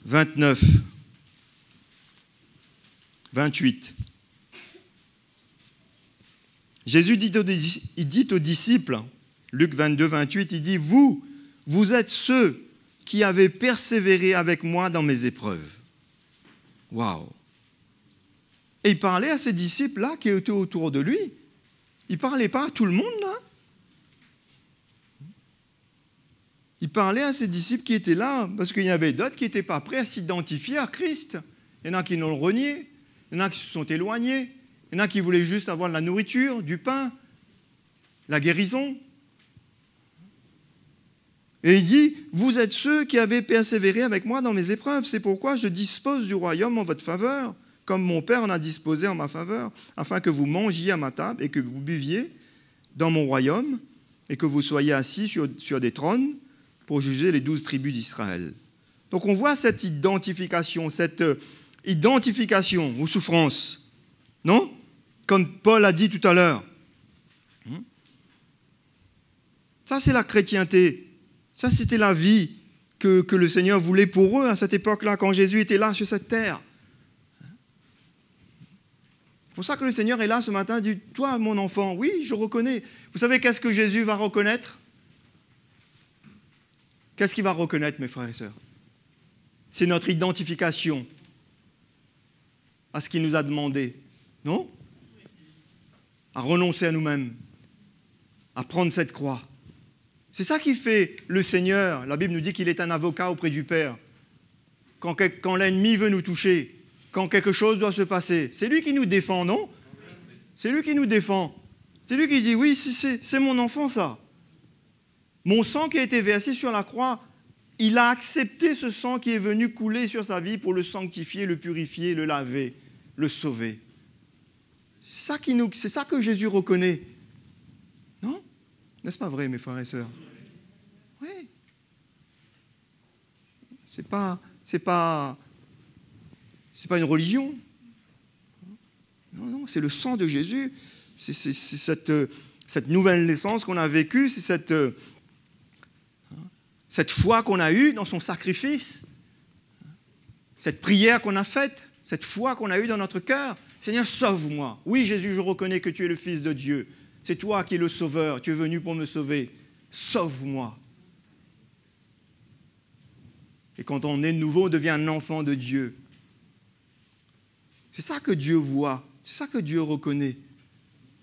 29, 28. Jésus dit aux disciples, Luc 22, 28, il dit, vous êtes ceux qui avez persévéré avec moi dans mes épreuves. Waouh! Et il parlait à ces disciples-là qui étaient autour de lui. Il ne parlait pas à tout le monde, là. Il parlait à ses disciples qui étaient là, parce qu'il y avait d'autres qui n'étaient pas prêts à s'identifier à Christ. Il y en a qui l'ont renié, il y en a qui se sont éloignés, il y en a qui voulaient juste avoir de la nourriture, du pain, la guérison. Et il dit, vous êtes ceux qui avez persévéré avec moi dans mes épreuves. C'est pourquoi je dispose du royaume en votre faveur, comme mon Père en a disposé en ma faveur, afin que vous mangiez à ma table et que vous buviez dans mon royaume et que vous soyez assis sur des trônes pour juger les 12 tribus d'Israël. Donc on voit cette identification aux souffrances. Non? Comme Paul a dit tout à l'heure. Ça, c'est la chrétienté. Ça, c'était la vie que le Seigneur voulait pour eux à cette époque-là, quand Jésus était là sur cette terre. C'est pour ça que le Seigneur est là ce matin, dit, toi, mon enfant, oui, je reconnais. Vous savez qu'est-ce que Jésus va reconnaître? Qu'est-ce qu'il va reconnaître, mes frères et sœurs? C'est notre identification à ce qu'il nous a demandé, non? À renoncer à nous-mêmes, à prendre cette croix. C'est ça qui fait le Seigneur. La Bible nous dit qu'il est un avocat auprès du Père. Quand l'ennemi veut nous toucher, quand quelque chose doit se passer, c'est lui qui nous défend, non? C'est lui qui nous défend. C'est lui qui dit, oui, c'est mon enfant, ça. Mon sang qui a été versé sur la croix, il a accepté ce sang qui est venu couler sur sa vie pour le sanctifier, le purifier, le laver, le sauver. C'est ça que Jésus reconnaît. Non? N'est-ce pas vrai, mes frères et sœurs? Oui. C'est pas une religion. Non, c'est le sang de Jésus. C'est cette nouvelle naissance qu'on a vécue, c'est cette foi qu'on a eue dans son sacrifice, cette prière qu'on a faite, cette foi qu'on a eue dans notre cœur. Seigneur, sauve-moi. Oui, Jésus, je reconnais que tu es le Fils de Dieu. C'est toi qui es le Sauveur. Tu es venu pour me sauver. Sauve-moi. Et quand on est de nouveau, on devient un enfant de Dieu. C'est ça que Dieu voit. C'est ça que Dieu reconnaît.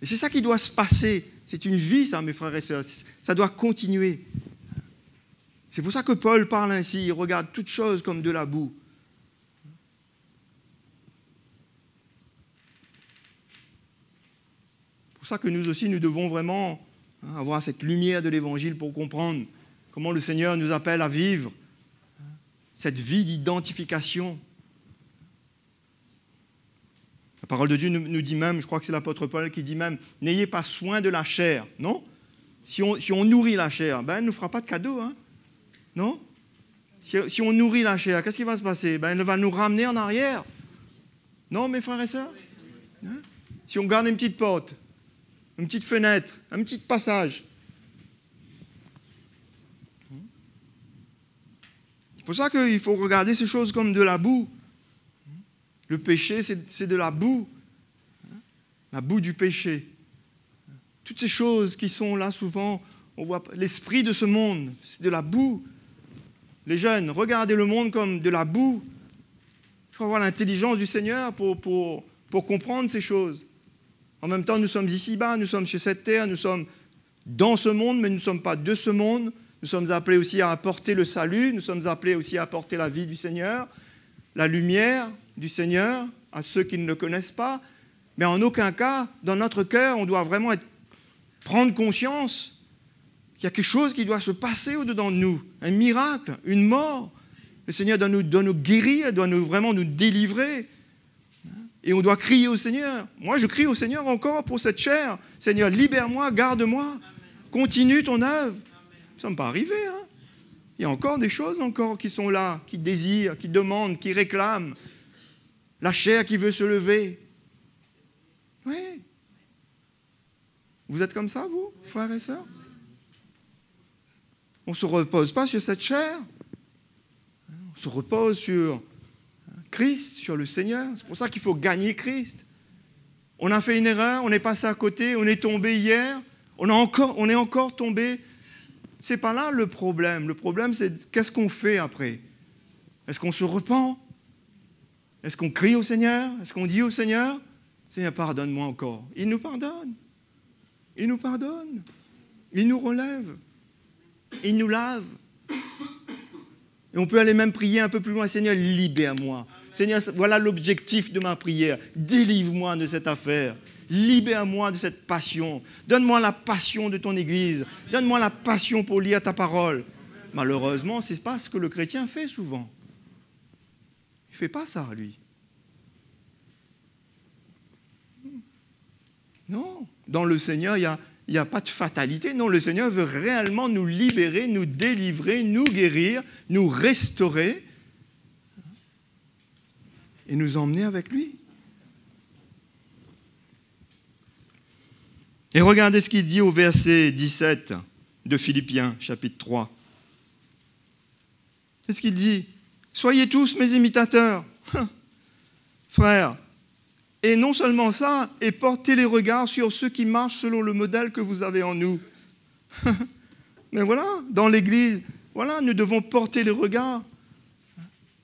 Et c'est ça qui doit se passer. C'est une vie, ça, mes frères et sœurs. Ça doit continuer. C'est pour ça que Paul parle ainsi, il regarde toutes choses comme de la boue. C'est pour ça que nous aussi, nous devons vraiment avoir cette lumière de l'Évangile pour comprendre comment le Seigneur nous appelle à vivre cette vie d'identification. La parole de Dieu nous dit même, je crois que c'est l'apôtre Paul qui dit même, n'ayez pas soin de la chair, non ? Si on nourrit la chair, elle ne nous fera pas de cadeau, hein ? Non ? Si on nourrit la chair, qu'est-ce qui va se passer ? Elle va nous ramener en arrière. Non, mes frères et sœurs ? Hein ? Si on garde une petite porte, une petite fenêtre, un petit passage. C'est pour ça qu'il faut regarder ces choses comme de la boue. Le péché, c'est de la boue. La boue du péché. Toutes ces choses qui sont là souvent, on voit l'esprit de ce monde, c'est de la boue. Les jeunes, regardez le monde comme de la boue. Il faut avoir l'intelligence du Seigneur pour comprendre ces choses. En même temps, nous sommes ici-bas, nous sommes sur cette terre, nous sommes dans ce monde, mais nous ne sommes pas de ce monde. Nous sommes appelés aussi à apporter le salut, nous sommes appelés aussi à apporter la vie du Seigneur, la lumière du Seigneur à ceux qui ne le connaissent pas. Mais en aucun cas, dans notre cœur, on doit vraiment prendre conscience qu'il y a quelque chose qui doit se passer au-dedans de nous, un miracle, une mort. Le Seigneur doit nous guérir, doit vraiment nous délivrer. Et on doit crier au Seigneur. Moi, je crie au Seigneur encore pour cette chair. Seigneur, libère-moi, garde-moi, continue ton œuvre. Nous ne sommes pas arrivés. Hein. Il y a encore des choses qui sont là, qui désirent, qui demandent, qui réclament. La chair qui veut se lever. Oui. Vous êtes comme ça, vous, frères et sœurs ? On ne se repose pas sur cette chair. On se repose sur Christ, sur le Seigneur. C'est pour ça qu'il faut gagner Christ. On a fait une erreur, on est passé à côté, on est tombé hier, on est encore tombé. Ce n'est pas là le problème. Le problème, c'est qu'est-ce qu'on fait après ? Est-ce qu'on se repent ? Est-ce qu'on crie au Seigneur ? Est-ce qu'on dit au Seigneur, Seigneur, pardonne-moi encore ? Il nous pardonne. Il nous pardonne. Il nous relève. Il nous lave. Et on peut aller même prier un peu plus loin. Seigneur, libère-moi. Seigneur, voilà l'objectif de ma prière. Délivre-moi de cette affaire. Libère-moi de cette passion. Donne-moi la passion de ton Église. Donne-moi la passion pour lire ta parole. Malheureusement, ce n'est pas ce que le chrétien fait souvent. Il ne fait pas ça, lui. Non. Dans le Seigneur, il n'y a pas de fatalité. Non, le Seigneur veut réellement nous libérer, nous délivrer, nous guérir, nous restaurer et nous emmener avec lui. Et regardez ce qu'il dit au verset 17 de Philippiens, chapitre 3. Qu'est-ce qu'il dit ? Soyez tous mes imitateurs, frères. Et non seulement ça, et portez les regards sur ceux qui marchent selon le modèle que vous avez en nous. Mais voilà, dans l'Église, voilà, nous devons porter les regards.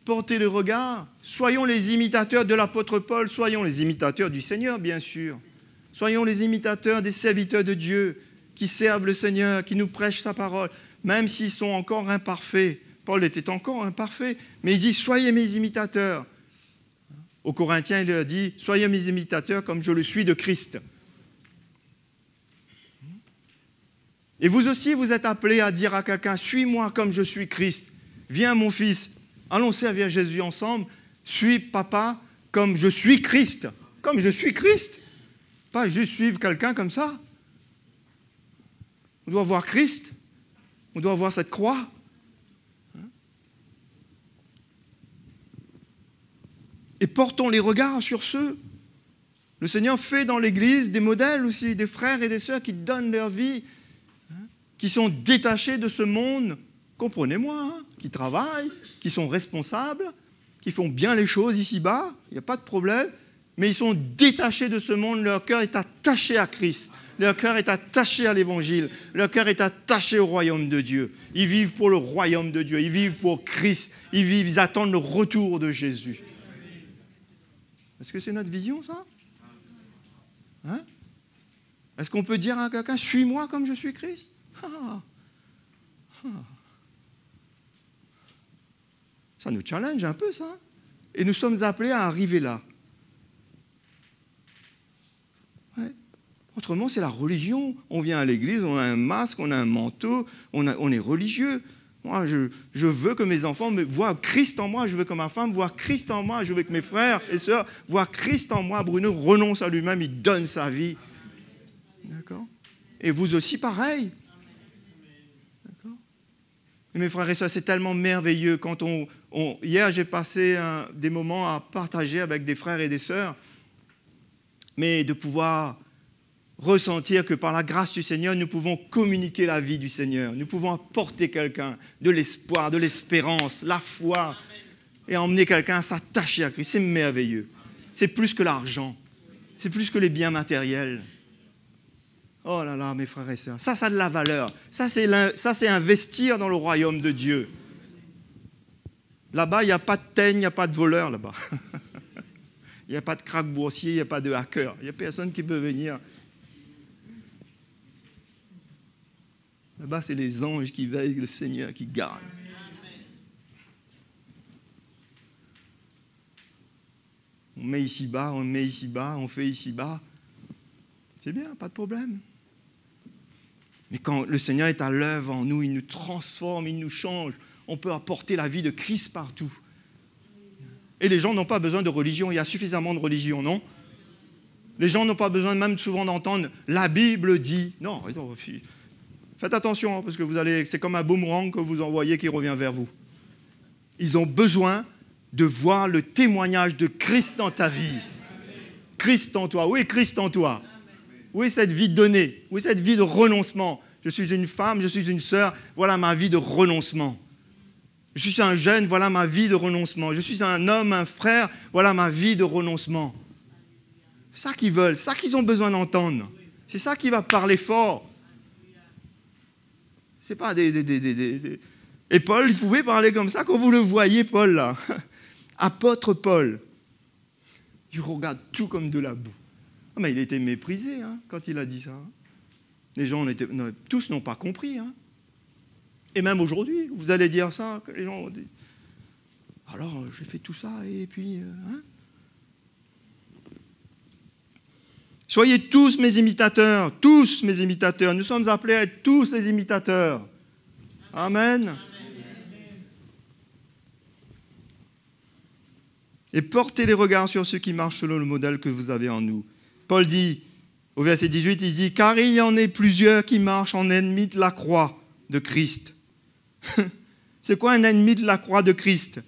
Porter les regards. Soyons les imitateurs de l'apôtre Paul, soyons les imitateurs du Seigneur, bien sûr. Soyons les imitateurs des serviteurs de Dieu qui servent le Seigneur, qui nous prêchent sa parole, même s'ils sont encore imparfaits. Paul était encore imparfait, mais il dit « Soyez mes imitateurs ». Aux Corinthiens, il leur dit « Soyez mes imitateurs comme je le suis de Christ ». Et vous aussi, vous êtes appelés à dire à quelqu'un « Suis-moi comme je suis Christ ». Viens mon fils, allons servir Jésus ensemble. Suis papa comme je suis Christ. Comme je suis Christ. Pas juste suivre quelqu'un comme ça. On doit voir Christ. On doit voir cette croix. Et portons les regards sur ceux. Le Seigneur fait dans l'Église des modèles aussi, des frères et des sœurs qui donnent leur vie, qui sont détachés de ce monde, comprenez-moi, qui travaillent, qui sont responsables, qui font bien les choses ici-bas, il n'y a pas de problème, mais ils sont détachés de ce monde, leur cœur est attaché à Christ, leur cœur est attaché à l'Évangile, leur cœur est attaché au royaume de Dieu. Ils vivent pour le royaume de Dieu, ils vivent pour Christ, ils attendent le retour de Jésus. Est-ce que c'est notre vision, ça ? Hein ? Est-ce qu'on peut dire à quelqu'un « Suis-moi comme je suis Christ » Ça nous challenge un peu, ça. Et nous sommes appelés à arriver là. Ouais. Autrement, c'est la religion. On vient à l'église, on a un masque, on a un manteau, on est religieux. Moi, je veux que mes enfants me voient Christ en moi. Je veux que ma femme voie Christ en moi. Je veux que mes frères et sœurs voient Christ en moi. Bruno renonce à lui-même, il donne sa vie. D'accord ? Et vous aussi, pareil. D'accord ? Et mes frères et sœurs, c'est tellement merveilleux. Quand hier, j'ai passé des moments à partager avec des frères et des sœurs, mais de pouvoir ressentir que par la grâce du Seigneur, nous pouvons communiquer la vie du Seigneur. Nous pouvons apporter quelqu'un de l'espoir, de l'espérance, la foi, et emmener quelqu'un à s'attacher à Christ. C'est merveilleux. C'est plus que l'argent. C'est plus que les biens matériels. Oh là là, mes frères et sœurs, ça a de la valeur. Ça, c'est investir dans le royaume de Dieu. Là-bas, il n'y a pas de teigne, il n'y a pas de voleur là-bas. Il n'y a pas de crack boursier, il n'y a pas de hacker. Il n'y a personne qui peut venir. Là-bas, c'est les anges qui veillent, le Seigneur qui garde. On met ici-bas, on met ici-bas, on fait ici-bas. C'est bien, pas de problème. Mais quand le Seigneur est à l'œuvre en nous, il nous transforme, il nous change. On peut apporter la vie de Christ partout. Et les gens n'ont pas besoin de religion. Il y a suffisamment de religion, non ? Les gens n'ont pas besoin même souvent d'entendre « la Bible dit ». Non, faites attention, parce que c'est comme un boomerang que vous envoyez qui revient vers vous. Ils ont besoin de voir le témoignage de Christ dans ta vie. Christ en toi. Où est Christ en toi ? Où est cette vie donnée ? Où est cette vie de renoncement ? Je suis une femme, je suis une sœur, voilà ma vie de renoncement. Je suis un jeune, voilà ma vie de renoncement. Je suis un homme, un frère, voilà ma vie de renoncement. C'est ça qu'ils veulent, c'est ça qu'ils ont besoin d'entendre. C'est ça qui va parler fort. C'est pas des... Et Paul, il pouvait parler comme ça quand vous le voyez, Paul, là. Apôtre Paul. Il regarde tout comme de la boue. Ah, mais il était méprisé quand il a dit ça. Les gens tous n'ont pas compris. Et même aujourd'hui, vous allez dire ça, que les gens ont dit. Alors, j'ai fait tout ça, et puis... Soyez tous mes imitateurs, tous mes imitateurs. Nous sommes appelés à être tous les imitateurs. Amen. Et portez les regards sur ceux qui marchent selon le modèle que vous avez en nous. Paul dit, au verset 18, il dit « Car il y en a plusieurs qui marchent en ennemis de la croix de Christ. » C'est quoi un ennemi de la croix de Christ ?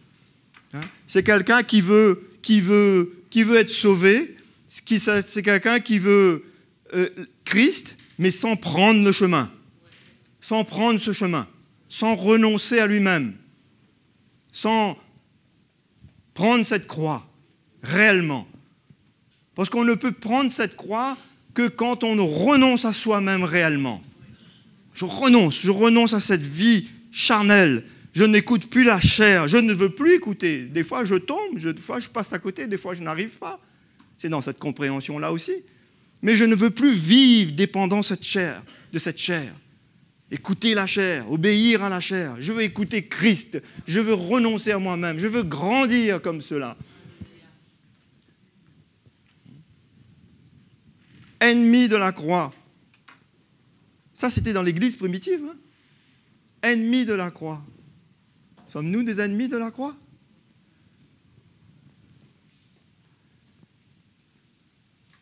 C'est quelqu'un qui veut être sauvé. C'est quelqu'un qui veut Christ, mais sans prendre le chemin. Sans prendre ce chemin. Sans renoncer à lui-même. Sans prendre cette croix, réellement. Parce qu'on ne peut prendre cette croix que quand on renonce à soi-même réellement. Je renonce à cette vie charnelle. Je n'écoute plus la chair, je ne veux plus écouter. Des fois, je tombe, des fois, je passe à côté, des fois, je n'arrive pas. C'est dans cette compréhension-là aussi. Mais je ne veux plus vivre dépendant de cette chair. Écouter la chair, obéir à la chair. Je veux écouter Christ. Je veux renoncer à moi-même. Je veux grandir comme cela. Ennemi de la croix. Ça, c'était dans l'Église primitive. Ennemi de la croix. Sommes-nous des ennemis de la croix ?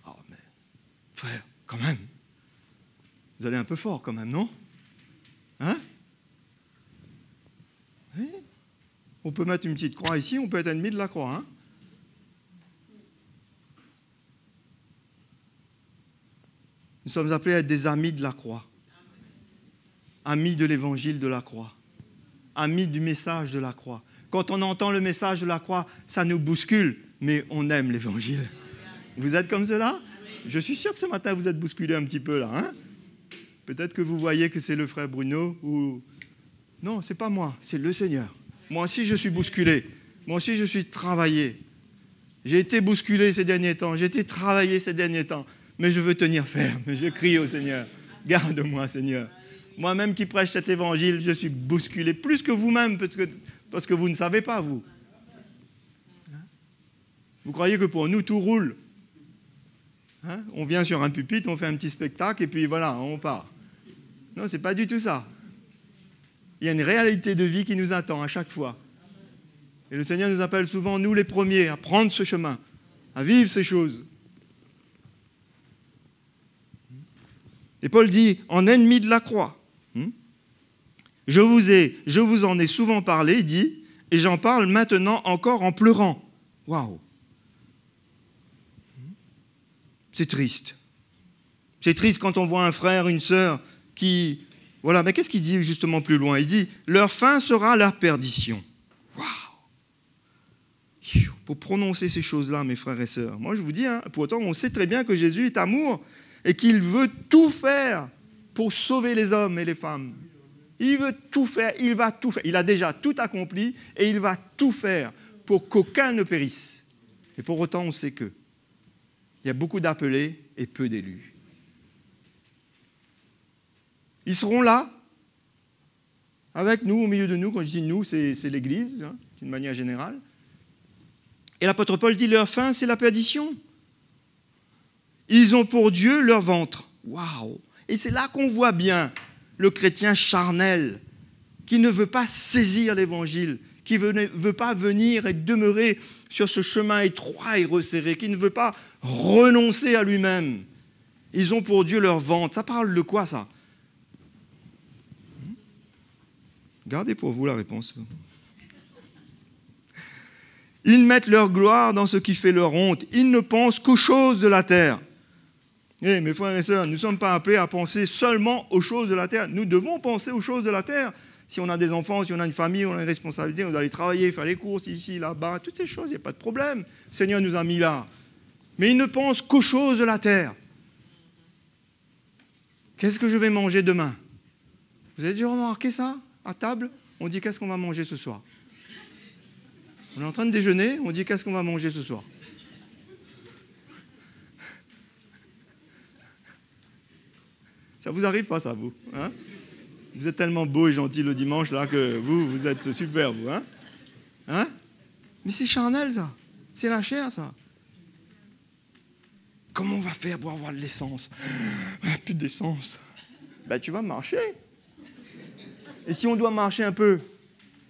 Oh, mais, frère, quand même. Vous allez un peu fort quand même, non ? Hein ? Oui. On peut mettre une petite croix ici, on peut être ennemi de la croix. Hein ? Nous sommes appelés à être des amis de la croix. Amis de l'évangile de la croix. Amis du message de la croix. Quand on entend le message de la croix, ça nous bouscule, mais on aime l'évangile. Vous êtes comme cela ? Je suis sûr que ce matin, vous êtes bousculés un petit peu là. Hein ? Peut-être que vous voyez que c'est le frère Bruno ou... Non, ce n'est pas moi, c'est le Seigneur. Moi aussi, je suis bousculé. Moi aussi, je suis travaillé. J'ai été bousculé ces derniers temps. J'ai été travaillé ces derniers temps. Mais je veux tenir ferme. Je crie au Seigneur. Garde-moi, Seigneur. Moi-même qui prêche cet évangile, je suis bousculé. Plus que vous-même, parce que vous ne savez pas, vous. Vous croyez que pour nous, tout roule. On vient sur un pupitre, on fait un petit spectacle, et puis voilà, on part. Non, ce n'est pas du tout ça. Il y a une réalité de vie qui nous attend à chaque fois. Et le Seigneur nous appelle souvent, nous les premiers, à prendre ce chemin, à vivre ces choses. Et Paul dit, en ennemi de la croix, je vous en ai souvent parlé, il dit, et j'en parle maintenant encore en pleurant. Waouh! C'est triste. C'est triste quand on voit un frère, une sœur qui... Voilà, mais qu'est-ce qu'il dit justement plus loin? Il dit, leur fin sera leur perdition. Waouh! Pour prononcer ces choses-là, mes frères et sœurs, moi je vous dis, pourtant on sait très bien que Jésus est amour et qu'il veut tout faire pour sauver les hommes et les femmes. Il veut tout faire, il va tout faire. Il a déjà tout accompli et il va tout faire pour qu'aucun ne périsse. Et pour autant, on sait que il y a beaucoup d'appelés et peu d'élus. Ils seront là, avec nous, au milieu de nous. Quand je dis nous, c'est l'Église, d'une manière générale. Et l'apôtre Paul dit, leur fin, c'est la perdition. Ils ont pour Dieu leur ventre. Waouh! Et c'est là qu'on voit bien le chrétien charnel, qui ne veut pas saisir l'Évangile, qui ne veut pas venir et demeurer sur ce chemin étroit et resserré, qui ne veut pas renoncer à lui-même. Ils ont pour Dieu leur ventre. Ça parle de quoi, ça? Gardez pour vous la réponse. Ils mettent leur gloire dans ce qui fait leur honte. Ils ne pensent qu'aux choses de la terre. Eh, mes frères et sœurs, nous ne sommes pas appelés à penser seulement aux choses de la terre. Nous devons penser aux choses de la terre. Si on a des enfants, si on a une famille, on a une responsabilité, on doit aller travailler, faire les courses, ici, là-bas, toutes ces choses, il n'y a pas de problème. Le Seigneur nous a mis là. Mais ils ne pensent qu'aux choses de la terre. Qu'est-ce que je vais manger demain? Vous avez déjà remarqué ça? À table, on dit qu'est-ce qu'on va manger ce soir? On est en train de déjeuner, on dit qu'est-ce qu'on va manger ce soir? Ça vous arrive pas, ça, vous? Vous êtes tellement beau et gentil le dimanche, là, que vous êtes super, vous. Mais c'est charnel, ça. C'est la chair, ça. Comment on va faire pour avoir de l'essence? Plus d'essence. Ben, tu vas marcher. Et si on doit marcher un peu?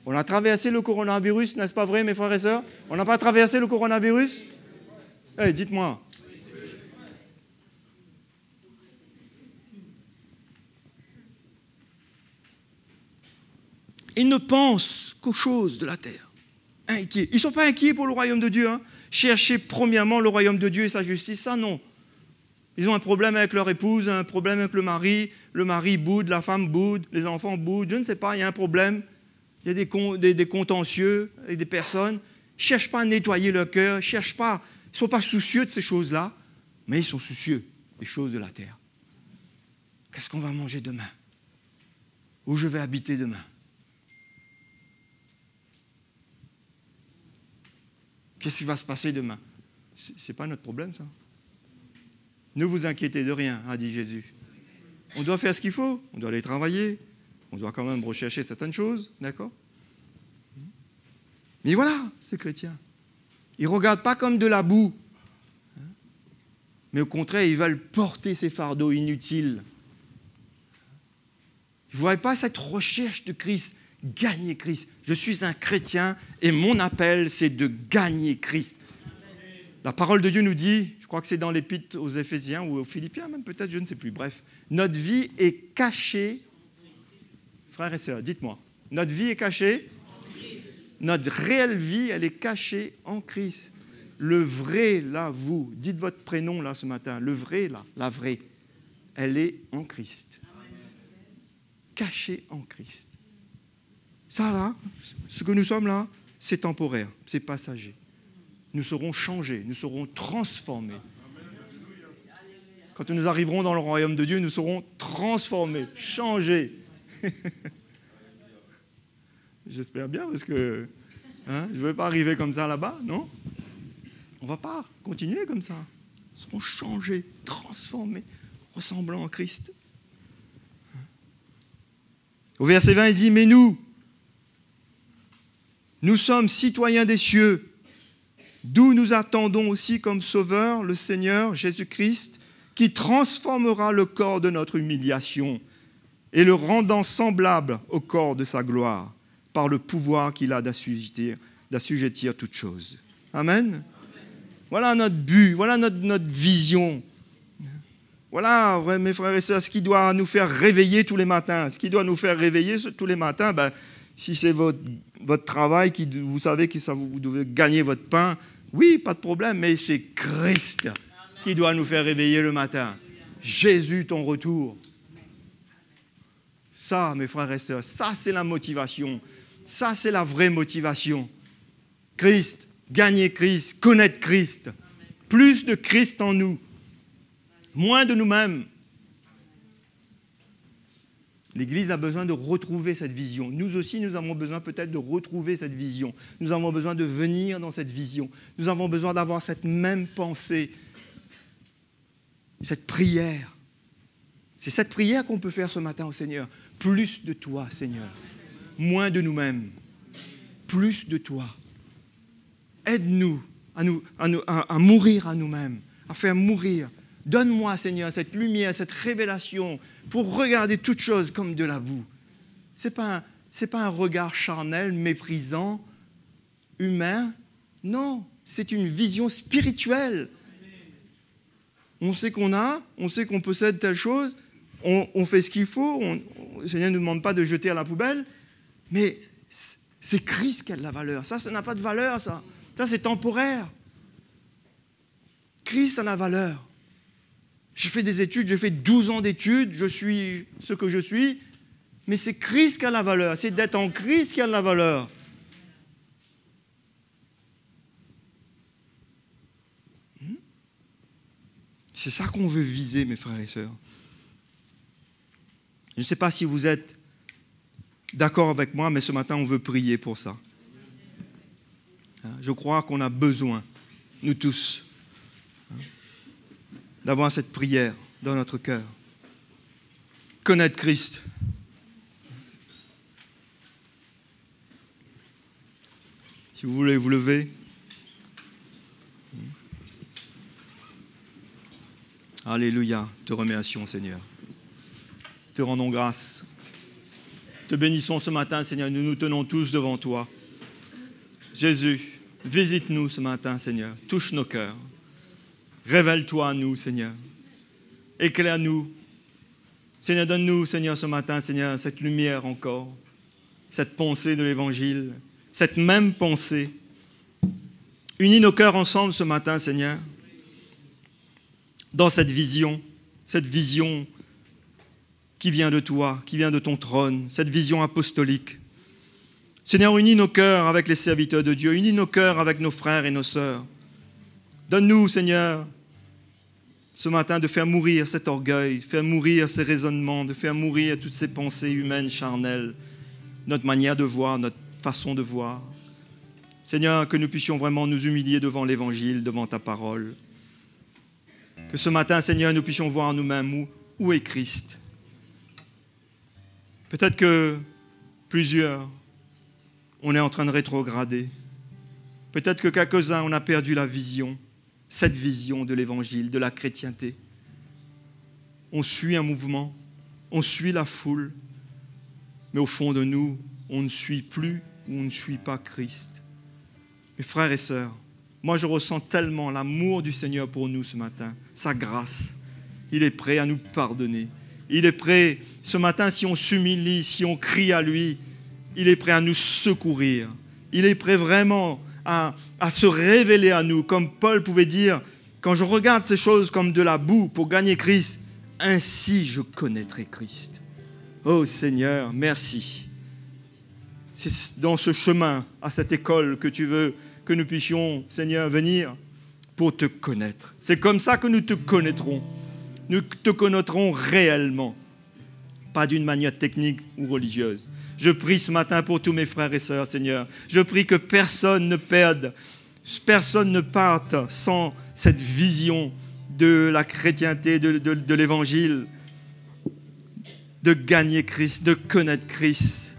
On a traversé le coronavirus, n'est-ce pas vrai, mes frères et sœurs? On n'a pas traversé le coronavirus? Eh, dites-moi. Ils ne pensent qu'aux choses de la terre. Inquiets. Ils ne sont pas inquiets pour le royaume de Dieu. Cherchez premièrement le royaume de Dieu et sa justice, ça non. Ils ont un problème avec leur épouse, un problème avec le mari boude, la femme boude, les enfants boudent, je ne sais pas, il y a un problème. Il y a des contentieux avec des personnes. Ils ne cherchent pas à nettoyer leur cœur, ils ne sont pas soucieux de ces choses-là, mais ils sont soucieux des choses de la terre. Qu'est-ce qu'on va manger demain? Où je vais habiter demain? Qu'est-ce qui va se passer demain? Ce n'est pas notre problème, ça. Ne vous inquiétez de rien, a dit Jésus. On doit faire ce qu'il faut, on doit aller travailler, on doit quand même rechercher certaines choses, d'accord? Mais voilà, ces chrétiens. Ils ne regardent pas comme de la boue, mais au contraire, ils veulent porter ces fardeaux inutiles. Ils ne voient pas cette recherche de Christ. Gagner Christ. Je suis un chrétien et mon appel, c'est de gagner Christ. La parole de Dieu nous dit, je crois que c'est dans l'épître aux Éphésiens ou aux Philippiens même peut-être, je ne sais plus, bref, notre vie est cachée, frères et sœurs, dites-moi, notre vie est cachée, notre réelle vie, elle est cachée en Christ. Le vrai, là, vous, dites votre prénom là ce matin, le vrai, là, la vraie, elle est en Christ. Cachée en Christ. Ça, là, ce que nous sommes là, c'est temporaire, c'est passager. Nous serons changés, nous serons transformés. Quand nous arriverons dans le royaume de Dieu, nous serons transformés, changés. J'espère bien, parce que je ne veux pas arriver comme ça là-bas, non? On ne va pas continuer comme ça. Nous serons changés, transformés, ressemblant à Christ. Au verset 20, il dit, mais nous, Nous sommes citoyens des cieux, d'où nous attendons aussi comme sauveur le Seigneur Jésus-Christ, qui transformera le corps de notre humiliation et le rendant semblable au corps de sa gloire, par le pouvoir qu'il a d'assujettir toutes choses. Amen. Voilà notre but, voilà notre vision. Voilà, mes frères et sœurs, ce qui doit nous faire réveiller tous les matins. Ce qui doit nous faire réveiller tous les matins, si c'est votre travail, vous savez que vous devez gagner votre pain, oui, pas de problème, mais c'est Christ qui doit nous faire réveiller le matin. Jésus, ton retour. Ça, mes frères et sœurs, ça c'est la motivation. Ça c'est la vraie motivation. Christ, gagner Christ, connaître Christ. Plus de Christ en nous. Moins de nous-mêmes. L'Église a besoin de retrouver cette vision. Nous aussi, nous avons besoin peut-être de retrouver cette vision. Nous avons besoin de venir dans cette vision. Nous avons besoin d'avoir cette même pensée, cette prière. C'est cette prière qu'on peut faire ce matin au Seigneur. Plus de toi, Seigneur. Moins de nous-mêmes. Plus de toi. Aide-nous à mourir à nous-mêmes, à faire mourir. Donne-moi, Seigneur, cette lumière, cette révélation pour regarder toutes choses comme de la boue. Ce n'est pas un regard charnel, méprisant, humain. Non, c'est une vision spirituelle. On sait on sait qu'on possède telle chose, on fait ce qu'il faut, le Seigneur ne nous demande pas de jeter à la poubelle, mais c'est Christ qui a de la valeur. Ça n'a pas de valeur, ça. Ça, c'est temporaire. Christ a la valeur. J'ai fait des études, j'ai fait 12 ans d'études, je suis ce que je suis, mais c'est Christ qui a la valeur. C'est d'être en Christ qui a de la valeur. C'est ça qu'on veut viser, mes frères et sœurs. Je ne sais pas si vous êtes d'accord avec moi, mais ce matin, on veut prier pour ça. Je crois qu'on a besoin, nous tous, d'avoir cette prière dans notre cœur. Connaître Christ. Si vous voulez vous lever. Alléluia, te remercions, Seigneur. Te rendons grâce. Te bénissons ce matin, Seigneur. Nous nous tenons tous devant toi. Jésus, visite-nous ce matin, Seigneur. Touche nos cœurs. Révèle-toi à nous, Seigneur. Éclaire-nous. Seigneur, donne-nous, Seigneur, ce matin, Seigneur, cette lumière encore, cette pensée de l'Évangile, cette même pensée. Unis nos cœurs ensemble ce matin, Seigneur, dans cette vision qui vient de toi, qui vient de ton trône, cette vision apostolique. Seigneur, unis nos cœurs avec les serviteurs de Dieu, unis nos cœurs avec nos frères et nos sœurs. Donne-nous, Seigneur, ce matin de faire mourir cet orgueil, de faire mourir ces raisonnements, de faire mourir toutes ces pensées humaines, charnelles, notre manière de voir, notre façon de voir. Seigneur, que nous puissions vraiment nous humilier devant l'Évangile, devant ta parole. Que ce matin, Seigneur, nous puissions voir en nous-mêmes où est Christ. Peut-être que plusieurs, on est en train de rétrograder. Peut-être que quelques-uns, on a perdu la vision, cette vision de l'Évangile, de la chrétienté. On suit un mouvement, on suit la foule, mais au fond de nous, on ne suit plus ou on ne suit pas Christ. Mes frères et sœurs, moi je ressens tellement l'amour du Seigneur pour nous ce matin, sa grâce. Il est prêt à nous pardonner. Il est prêt, ce matin, si on s'humilie, si on crie à lui, il est prêt à nous secourir. Il est prêt vraiment à se révéler à nous. Comme Paul pouvait dire, quand je regarde ces choses comme de la boue pour gagner Christ, ainsi je connaîtrai Christ. Oh Seigneur, merci. C'est dans ce chemin, à cette école que tu veux que nous puissions, Seigneur, venir pour te connaître. C'est comme ça que nous te connaîtrons. Nous te connaîtrons réellement, pas d'une manière technique ou religieuse. Je prie ce matin pour tous mes frères et sœurs, Seigneur. Je prie que personne ne perde, personne ne parte sans cette vision de la chrétienté, de l'Évangile, de gagner Christ, de connaître Christ.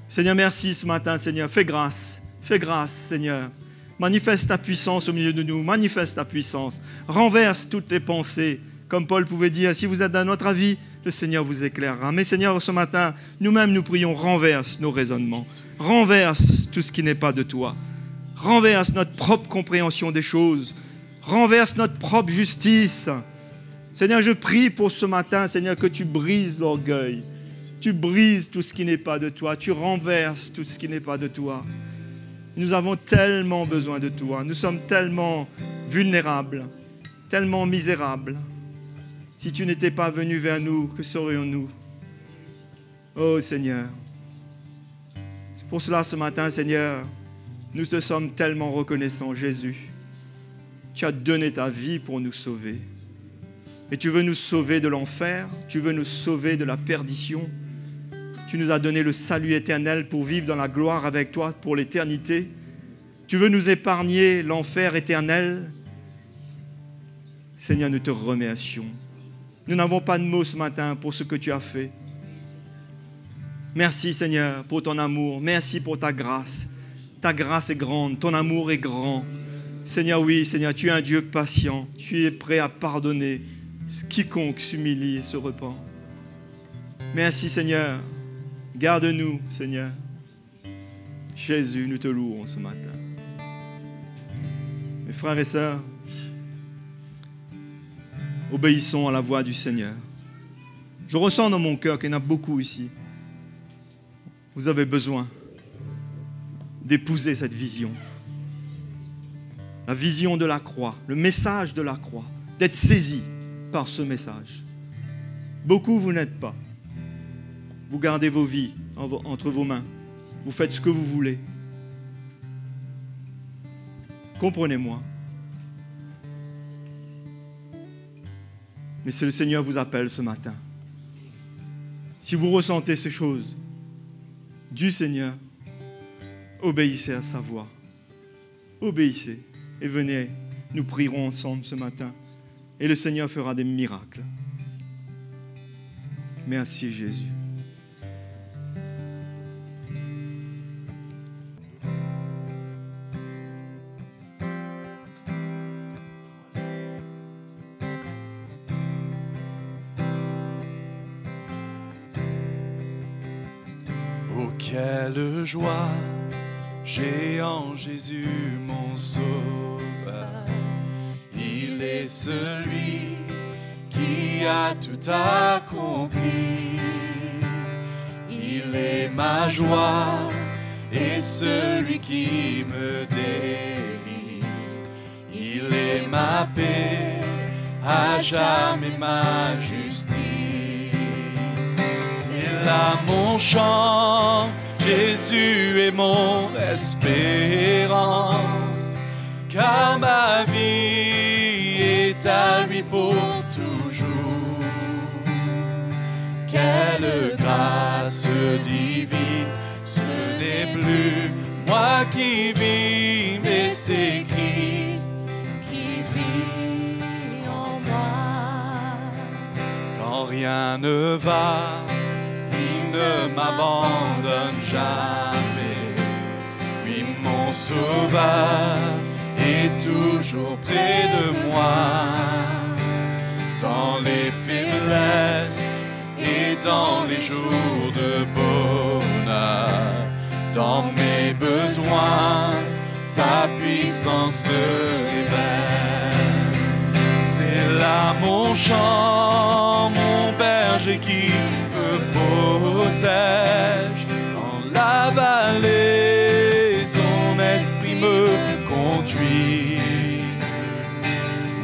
Seigneur, merci ce matin, Seigneur. Fais grâce Fais grâce, Seigneur. Manifeste ta puissance au milieu de nous. Manifeste ta puissance. Renverse toutes les pensées. Comme Paul pouvait dire, si vous êtes dans notre avis, le Seigneur vous éclairera. Mais Seigneur, ce matin, nous-mêmes nous prions, renverse nos raisonnements. Renverse tout ce qui n'est pas de toi. Renverse notre propre compréhension des choses. Renverse notre propre justice. Seigneur, je prie pour ce matin, Seigneur, que tu brises l'orgueil. Tu brises tout ce qui n'est pas de toi. Tu renverses tout ce qui n'est pas de toi. Nous avons tellement besoin de toi. Nous sommes tellement vulnérables, tellement misérables. Si tu n'étais pas venu vers nous, que serions-nous? Oh Seigneur. C'est pour cela ce matin, Seigneur, nous te sommes tellement reconnaissants, Jésus. Tu as donné ta vie pour nous sauver. Et tu veux nous sauver de l'enfer, tu veux nous sauver de la perdition. Tu nous as donné le salut éternel pour vivre dans la gloire avec toi pour l'éternité. Tu veux nous épargner l'enfer éternel. Seigneur, nous te remercions. Nous n'avons pas de mots ce matin pour ce que tu as fait. Merci Seigneur pour ton amour. Merci pour ta grâce. Ta grâce est grande, ton amour est grand. Seigneur, oui, Seigneur, tu es un Dieu patient. Tu es prêt à pardonner quiconque s'humilie et se repent. Merci Seigneur. Garde-nous, Seigneur. Jésus, nous te louons ce matin. Mes frères et sœurs, obéissons à la voix du Seigneur. Je ressens dans mon cœur qu'il y en a beaucoup ici. Vous avez besoin d'épouser cette vision. La vision de la croix, le message de la croix, d'être saisi par ce message. Beaucoup, vous n'êtes pas. Vous gardez vos vies entre vos mains. Vous faites ce que vous voulez. Comprenez-moi. Mais si le Seigneur vous appelle ce matin, si vous ressentez ces choses du Seigneur, obéissez à sa voix. Obéissez et venez, nous prierons ensemble ce matin et le Seigneur fera des miracles. Merci Jésus. Oh, quelle joie j'ai en Jésus mon sauveur. Il est celui qui a tout accompli. Il est ma joie et celui qui me délivre. Il est ma paix, à jamais ma justice. C'est là mon chant, Jésus est mon espérance, car ma vie est à lui pour toujours. Quelle grâce divine, ce n'est plus moi qui vis, mais c'est Christ qui vit en moi. Quand rien ne va, il ne m'abandonne jamais. Lui, mon sauveur, est toujours près de moi. Dans les faiblesses et dans les jours de bonheur, dans mes besoins, sa puissance se révèle. C'est là mon chant, mon berger qui me protège. Dans la vallée, son esprit me conduit.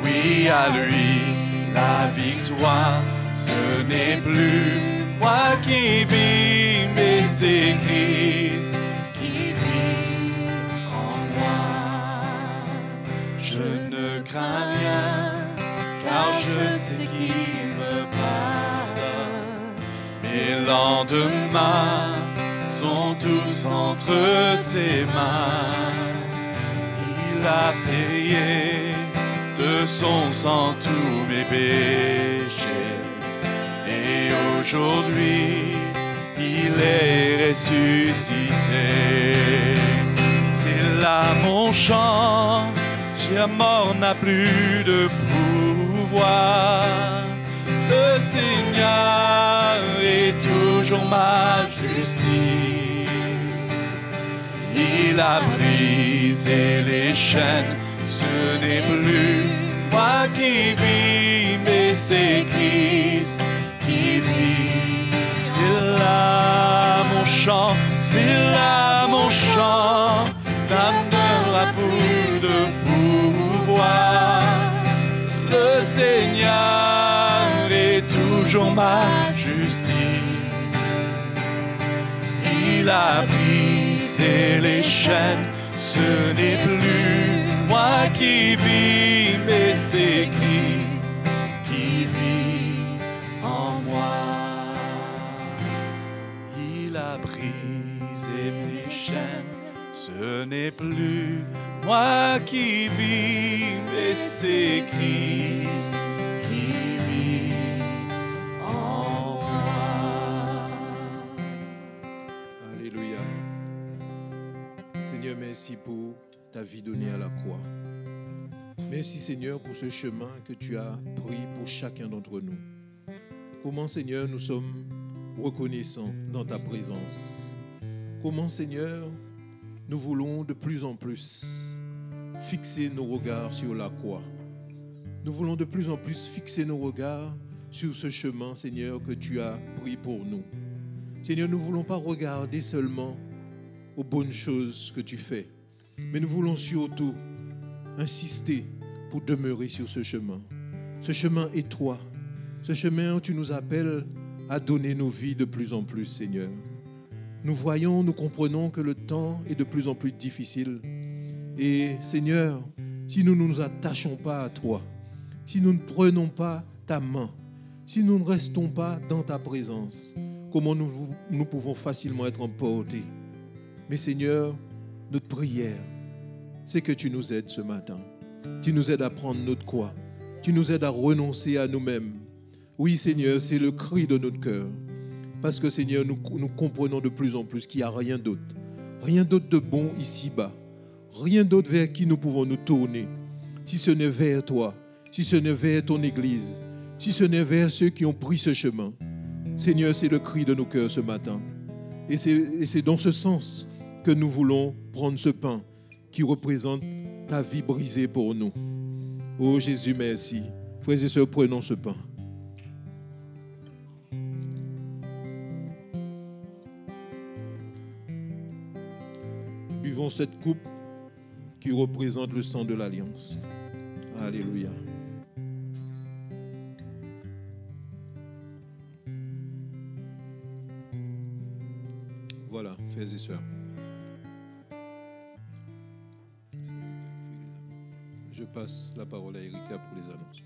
Oui, à lui la victoire, ce n'est plus moi qui vis, mais c'est Christ qui vit en moi. Je ne crains rien, car je sais qu'il me pardonne. Mes lendemains sont tous entre ses mains. Il a payé de son sang tous mes péchés. Et aujourd'hui, il est ressuscité. C'est là mon chant, la mort n'a plus de pouvoir. Le Seigneur est toujours ma justice. Il a brisé les chaînes, ce n'est plus moi qui vis, mais c'est Christ qui vit. C'est là mon chant, c'est là mon chant, n'aura plus de pouvoir. Le Seigneur est toujours ma justice. Il a brisé les chaînes, ce n'est plus moi qui vis, mais c'est Christ qui vit en moi. Il a brisé mes chaînes, ce n'est plus moi qui vis, mais c'est Christ qui vit en moi. Alléluia. Seigneur, merci pour ta vie donnée à la croix. Merci Seigneur pour ce chemin que tu as pris pour chacun d'entre nous. Comment Seigneur nous sommes reconnaissants dans ta présence. Comment Seigneur nous voulons de plus en plus fixer nos regards sur la croix. Nous voulons de plus en plus fixer nos regards sur ce chemin Seigneur que tu as pris pour nous. Seigneur, nous ne voulons pas regarder seulement aux bonnes choses que tu fais, mais nous voulons surtout insister pour demeurer sur ce chemin. Ce chemin étroit, ce chemin où tu nous appelles à donner nos vies de plus en plus, Seigneur. Nous voyons, nous comprenons que le temps est de plus en plus difficile. Et Seigneur, si nous ne nous attachons pas à toi, si nous ne prenons pas ta main, si nous ne restons pas dans ta présence, comment nous pouvons facilement être emportés. Mais Seigneur, notre prière, c'est que tu nous aides ce matin. Tu nous aides à prendre notre croix. Tu nous aides à renoncer à nous-mêmes. Oui, Seigneur, c'est le cri de notre cœur. Parce que, Seigneur, nous comprenons de plus en plus qu'il n'y a rien d'autre. Rien d'autre de bon ici-bas. Rien d'autre vers qui nous pouvons nous tourner. Si ce n'est vers toi, si ce n'est vers ton Église, si ce n'est vers ceux qui ont pris ce chemin. Seigneur, c'est le cri de nos cœurs ce matin. Et c'est dans ce sens que nous voulons prendre ce pain qui représente ta vie brisée pour nous. Oh Jésus, merci. Frères et sœurs, prenons ce pain. Buvons cette coupe qui représente le sang de l'Alliance. Alléluia. Voilà, frères et sœurs. Je passe la parole à Erika pour les annonces.